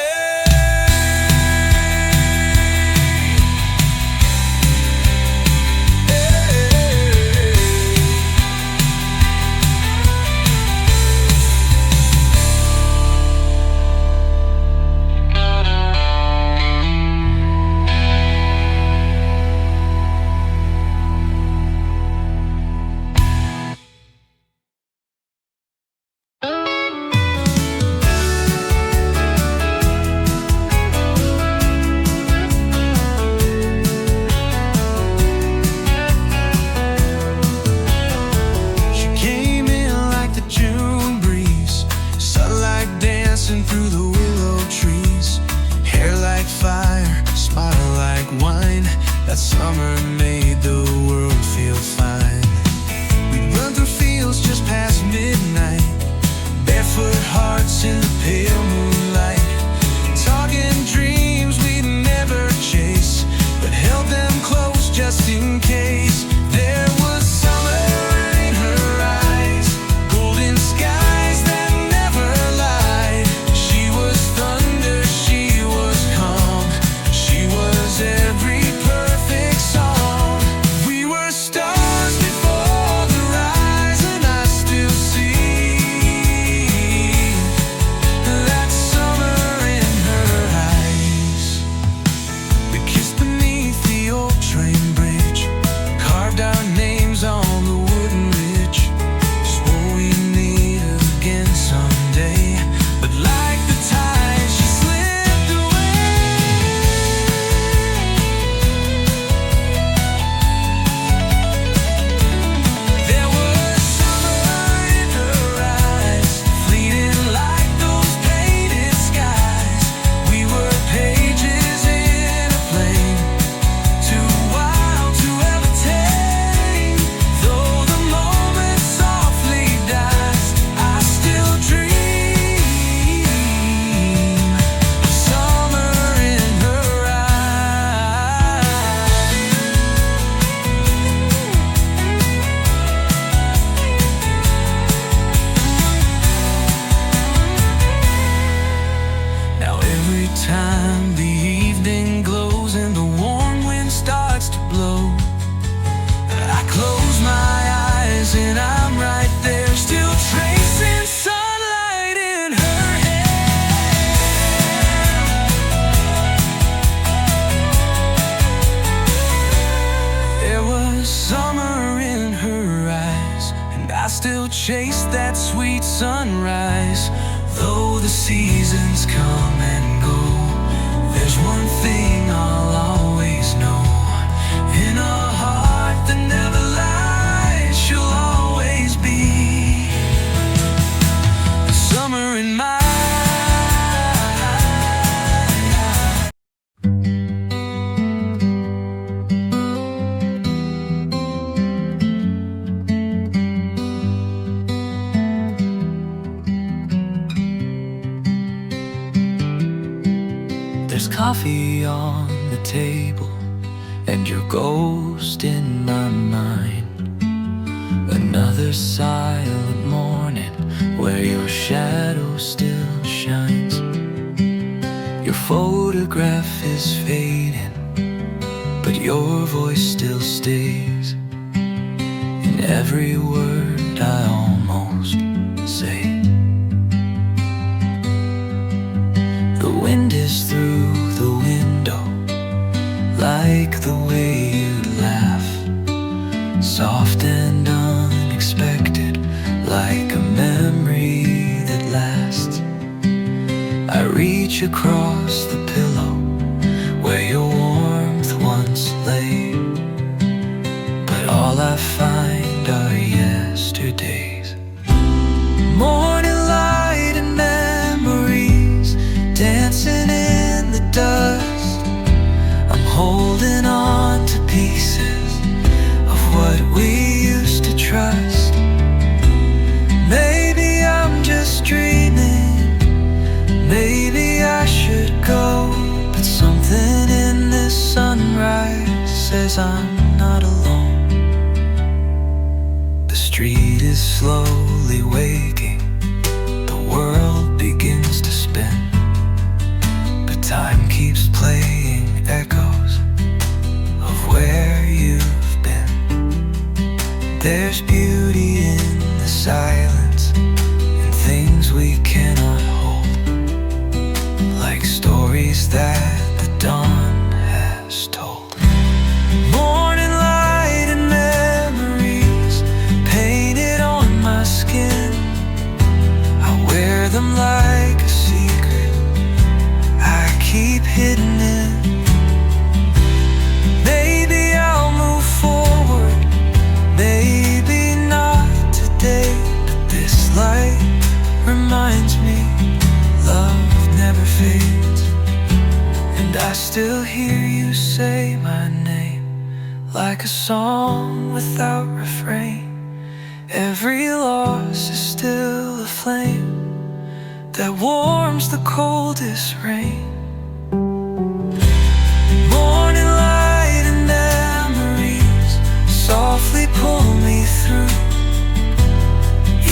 Through the willow trees, hair like fire, smile like wine. That summer made the world feel fine. We'd run through fields just past midnight, barefoot hearts in the pale moonlight, talking dreams we'd never chase, but held them close just in case. There was summer in her eyes, golden skies that never lied. She was thunder, she was calm, she was every perfect song. We were stars before the rise, and I still see that summer in her eyes. We kissed beneath the old train bridge, carved our names on the wooden ridge, swore we'd meet again someday. But like the tide, she slipped away. There was summer in her eyes, fleeting like those painted skies. We were pages in a play, too wild to ever tame. Though the moment softly dies, I still dream of summer in her eyes. Now every time the evening glows and the warm wind starts to blow, I close my eyes and I'm right there, still tracing sunlight in her hair. There was summer in her eyes, and I still chase that sweet sunrise. Though the seasons come and go, there's one thing I'll always know. In a heart that never lies, she'll always be summer in my There's coffee on the table and your ghost in my mind. Another silent morning where your shadow still shines. Your photograph is fading, but your voice still stays in every word I almost say. The wind is through the window, like the way you laugh, soft and unexpected, like a memory that lasts. I reach across the pillow where your warmth once lay, but all I find are yesterdays. Morning light and memories dancing in the dust. I'm holding on to pieces of what we used to trust. Maybe I'm just dreaming, maybe I should go, but something in this sunrise realize I'm not alone. The street is slowly waking, the world begins to spin, but time keeps playing echoes of where you've been. There's beauty in the silence, in things we cannot hold, like stories that the dawn has told. Morning light and memories painted on my skin, I wear them like a secret I keep hidden in. Maybe I'll move forward, maybe not today, but this light reminds me love never fades. And I still hear you say my name like a song without refrain. Every loss is still a flame that warms the coldest rain. Morning light and memories softly pull me through.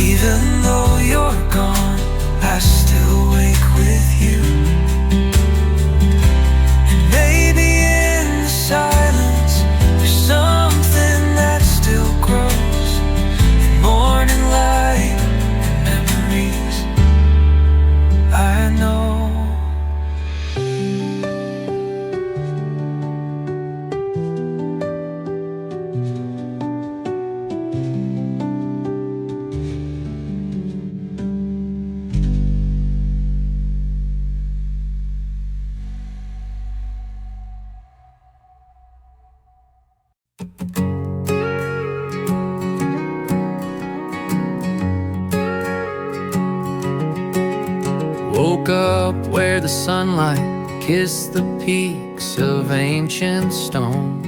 Even though you're gone, I still wake with you. And maybe in the silence there's something that still grows. In morning light and memories, I know. Woke up where the sunlight kissed the peaks of ancient stone,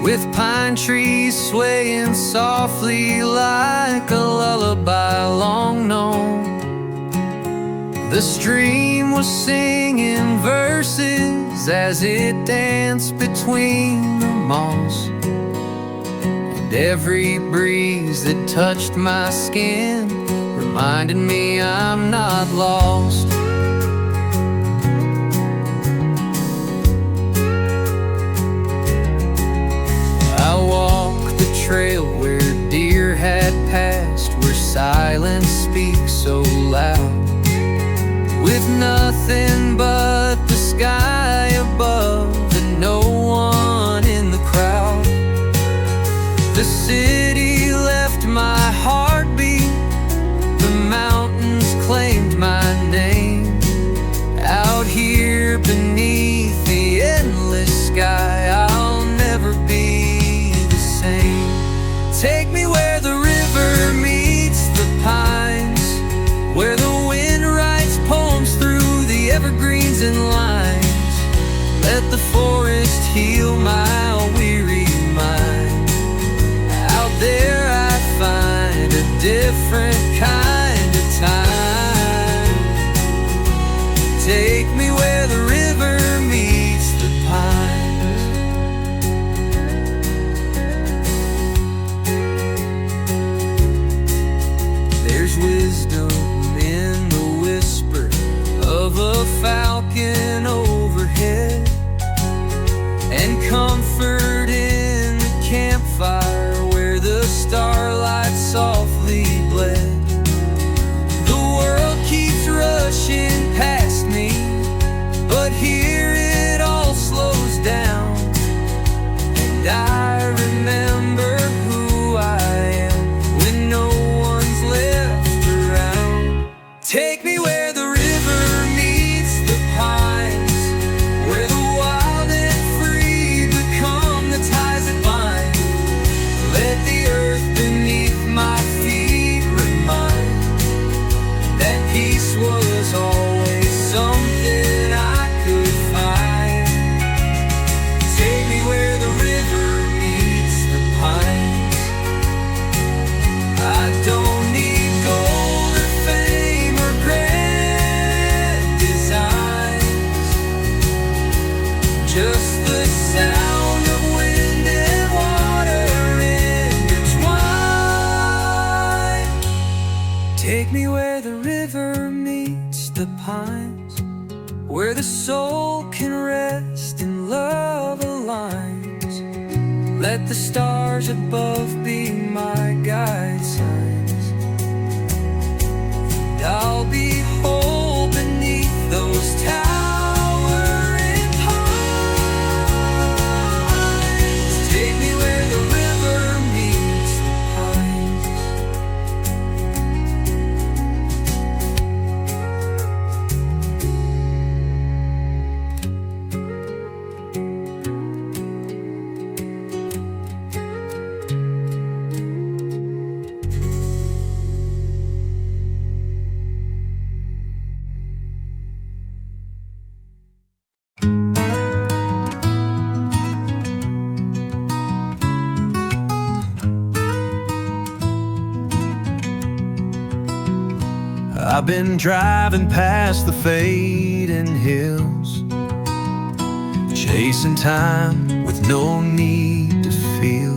with pine trees swaying softly like a lullaby long known. The stream was singing verses as it danced between the moss, and every breeze that touched my skin reminded me I'm not lost. I walked the trail where deer had passed, where silence speaks so loud, with nothing but the sky above and no one in the crowd. The city left my heartbeat, the mountains claimed my name. Out here beneath the endless sky, I'll never be the same. Take me where the river meets the pines, where the wind writes poems through the evergreens and lines. Let the forest heal my weary mind. Out there I find a different kind of time. Take me where the river meets the pines. There's wisdom in the whisper of a falcon overhead, and comfort in the campfire where the starlight softly bled. The world keeps rushing past me, but here it all slows down, and I remember who I am when no one's left around. Take me where the river meets the pines, where the wild and free become the ties that bind. Let the earth beneath my feet remind that peace was always something I could find. Take me where the river meets the pines. I don't need gold or fame or grand the pines, where the soul can rest in love aligns. Let the stars above be my guide signs, and I'll be whole beneath those towering pines. Take me where the river meets the pines. I've been driving past the fading hills, chasing time with no need to feel.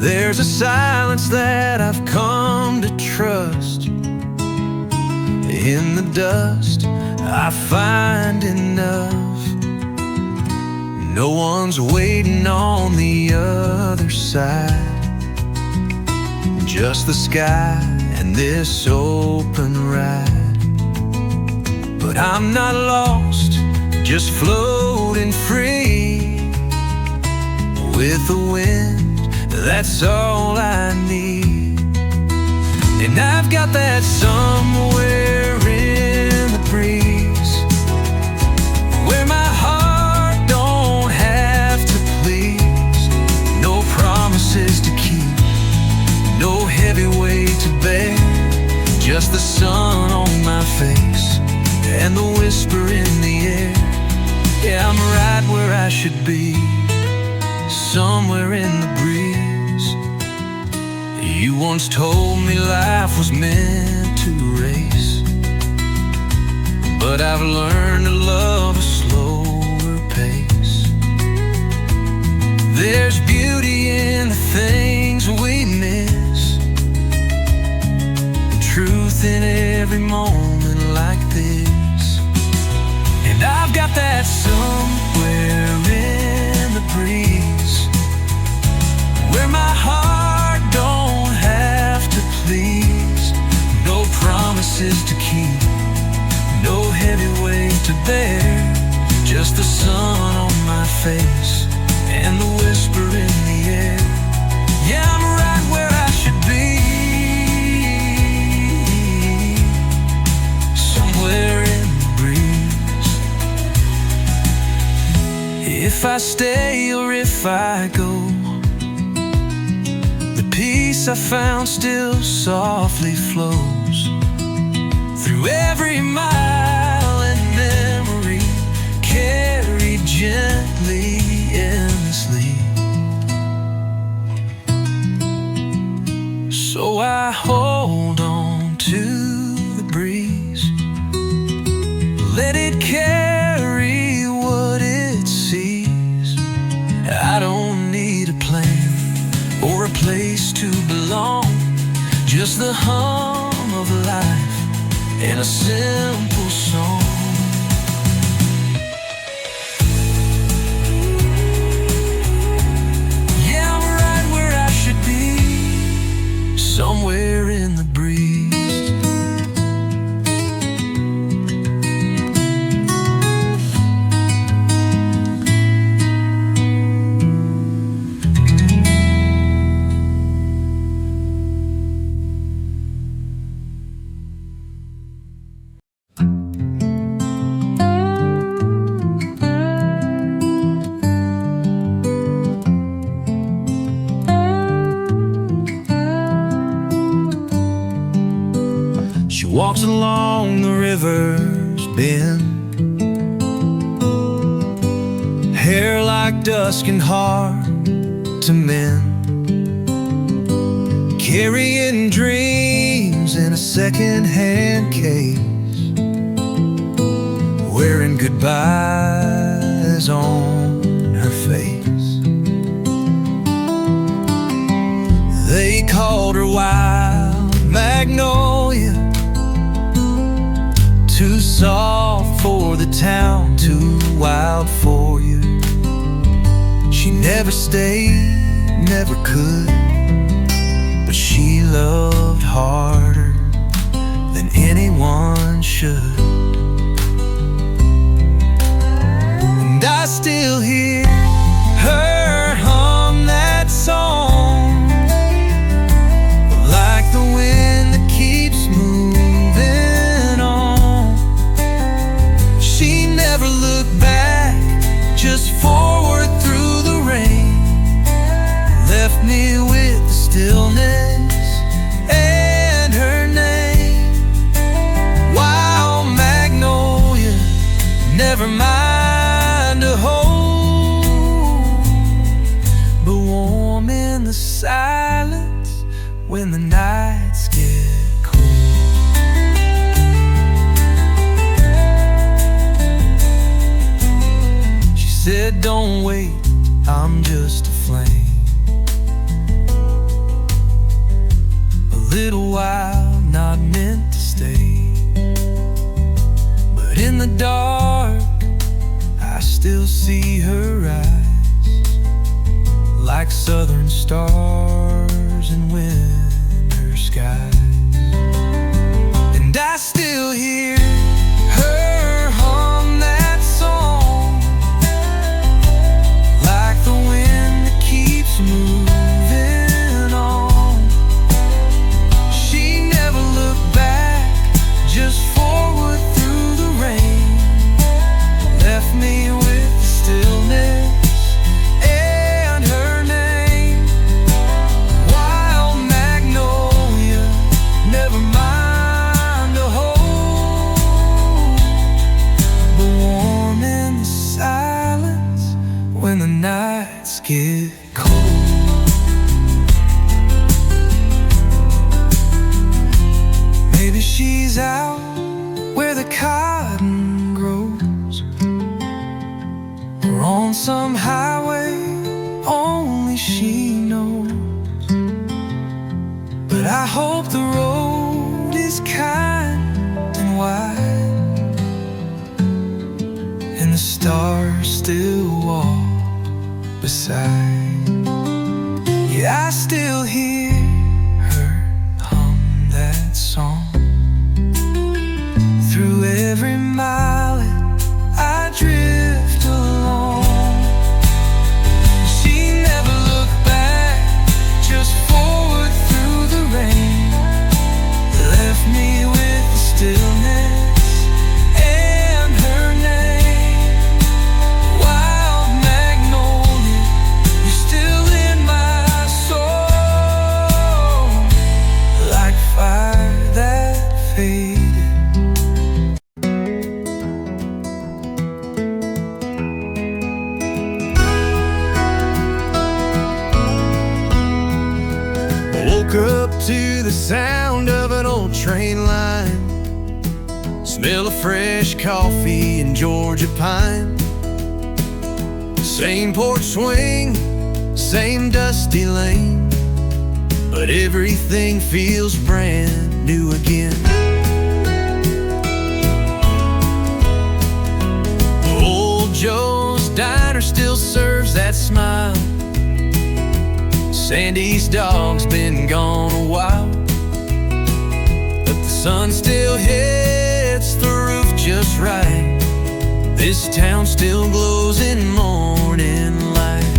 There's a silence that I've come to trust. In the dust I find enough. No one's waiting on the other side, just the sky and this open ride. But I'm not lost, just floating free. With the wind, that's all I need. And I've got that somewhere in the breeze, where my heart don't have to please. No promises to keep, no heavy weight to bear, just the sun on my face and the whisper in the air. Yeah, I'm right where I should be, somewhere in the breeze. You once told me life was meant to race, but I've learned to love a slower pace. There's beauty in the things we miss, truth in every moment like this. And I've got that somewhere in the breeze, where my heart don't have to please. No promises to keep, no heavy weight to bear, just the sun on my face and the whisper in the air. Yeah, I'm right where I should be, somewhere in the breeze. If I stay or if I go, the peace I found still softly flows through every mile and memory, carried gently in sleep. So I hold on to the breeze, let it carry what it sees. I don't need a plan or a place to belong, just the hum of life in a simple song. Yeah, I'm right where I should be, somewhere in the breeze. She walks along the river's bend, hair like dusk and hard to mend, carrying dreams in a second-hand case, wearing goodbyes on her face. They called her wild Magnolia, never stayed, never could, but she loved harder than anyone should. And I still hear her hum that song, like the wind that keeps moving on. She never looked back, just forward through the rain, left me with the stillness and her name. Wild magnolia, never mind a hold, but warm in the silence when the nights get cold. She said, don't wait, I'm just a flame, a little while, not meant to stay. But in the dark, I still see her eyes, like southern stars in winter skies. And I still hear her hum that song, like the wind that keeps moving on. She never looked back, just forward through the rain, left me with the stillness and her name. Wild magnolia, never mind a hold, but warm in the silence when the nights get cold. Maybe she's out where the cotton grows, or on some highway only she knows. But I hope the road is kind and wide, and the stars still walk beside. Yeah, I still hear her hum that song through every mile that I drift along. She never looked back, just forward through the rain, left me with the stillness and her name. Wild magnolia, you're still in my soul, like fire that faded. Woke up to the sound of an old train line, smell of fresh coffee and Georgia pine. Same porch swing, same dusty lane, but everything feels brand new again. Old Joe's diner still serves that smile. Sandy's dog's been gone a while, but the sun still hits the roof just right. This town still glows in morning light.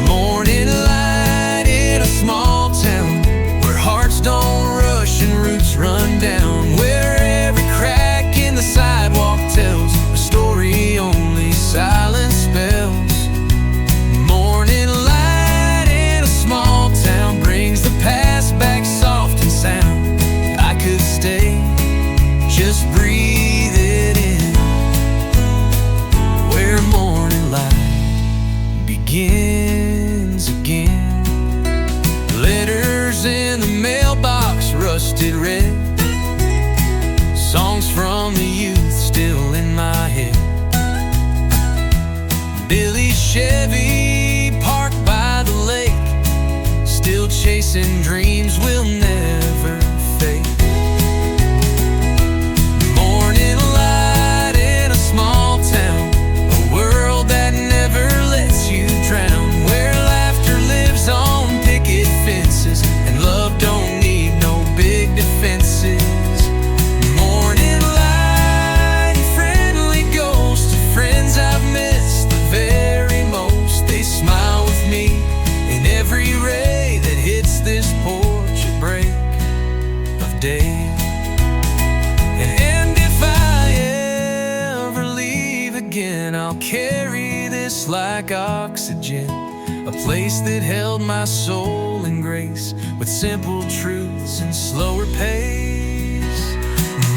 Morning light in a small town, where hearts don't rush and roots run down, where every crack in the sidewalk tells a story only silence spells. Morning light in a small town brings the past back soft and sound. I could stay, just breathe it in, where morning And if I ever leave again, I'll carry this like oxygen, a place that held my soul in grace, with simple truths and slower pace.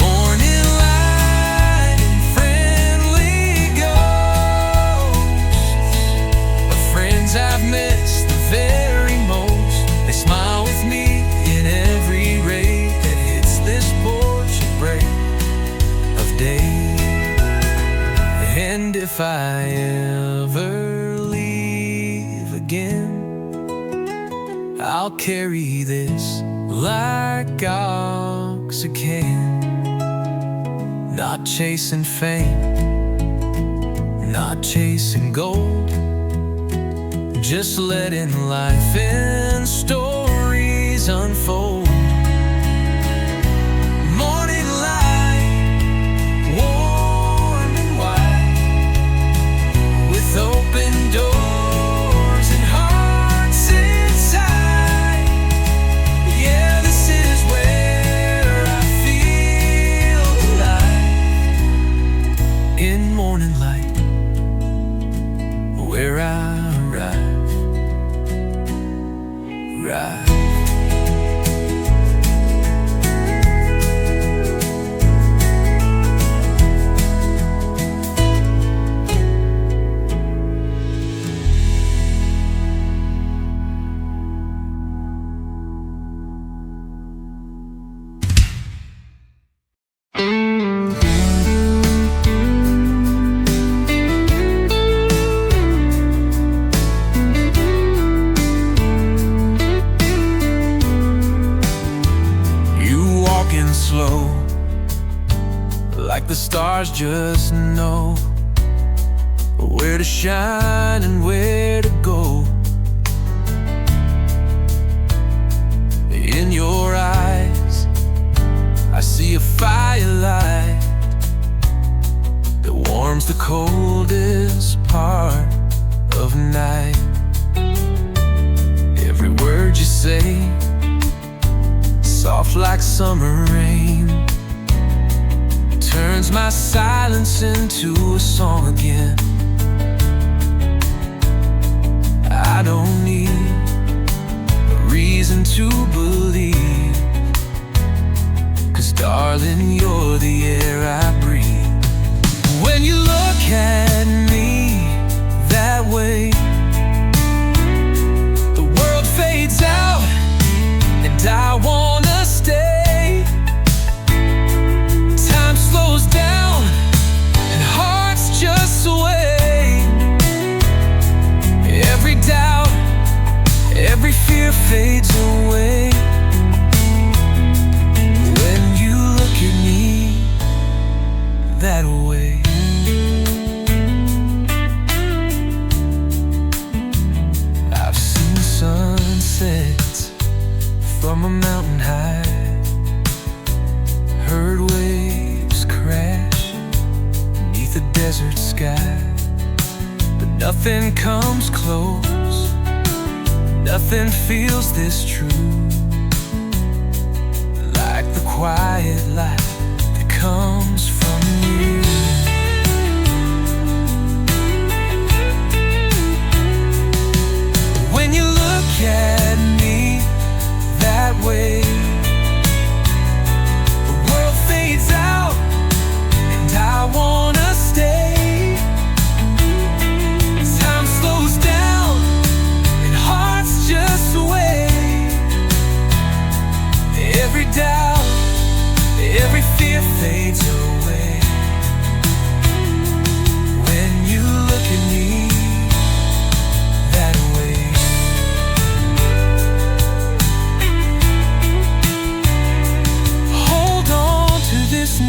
Morning light and friendly ghosts of friends I've missed the very most. They smile with me in every ray that hits this porch at break of day. And if I ever leave again, I'll carry this like oxygen. Not chasing fame, not chasing gold, just letting life and stories unfold. Morning light, warm and wide, with open doors and hearts inside. Yeah, this is where I feel alive. In morning light, where I arrive. Slow, like the stars just know where to shine and where to go. In your eyes, I see a firelight that warms the coldest part of night. Every word you say, soft like summer rain, turns my silence into a song again. I don't need a reason to believe, 'cause darling, you're the air I breathe. When you look at me that way, the world fades out and I wanna stay. Time slows down and hearts just sway. Every doubt, every fear fades away when you look at me that way. I've seen sunsets from a mountain high, heard waves crash beneath a desert sky, but nothing comes close, nothing feels this true, like the quiet light that comes from you. When you look at me that way, the world fades out and I wanna stay. Time slows down and hearts just sway. Every doubt, every fear fades away when you look at me that way.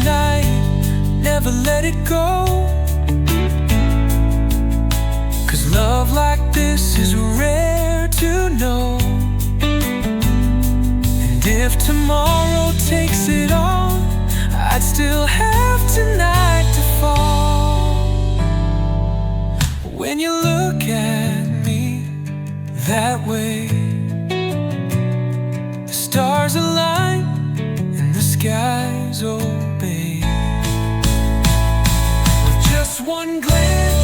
Night, never let it go, 'cause love like this is rare to know. And if tomorrow takes it all, I'd still have tonight to fall. When you look at me that way, the stars align and the skies obey. just one glance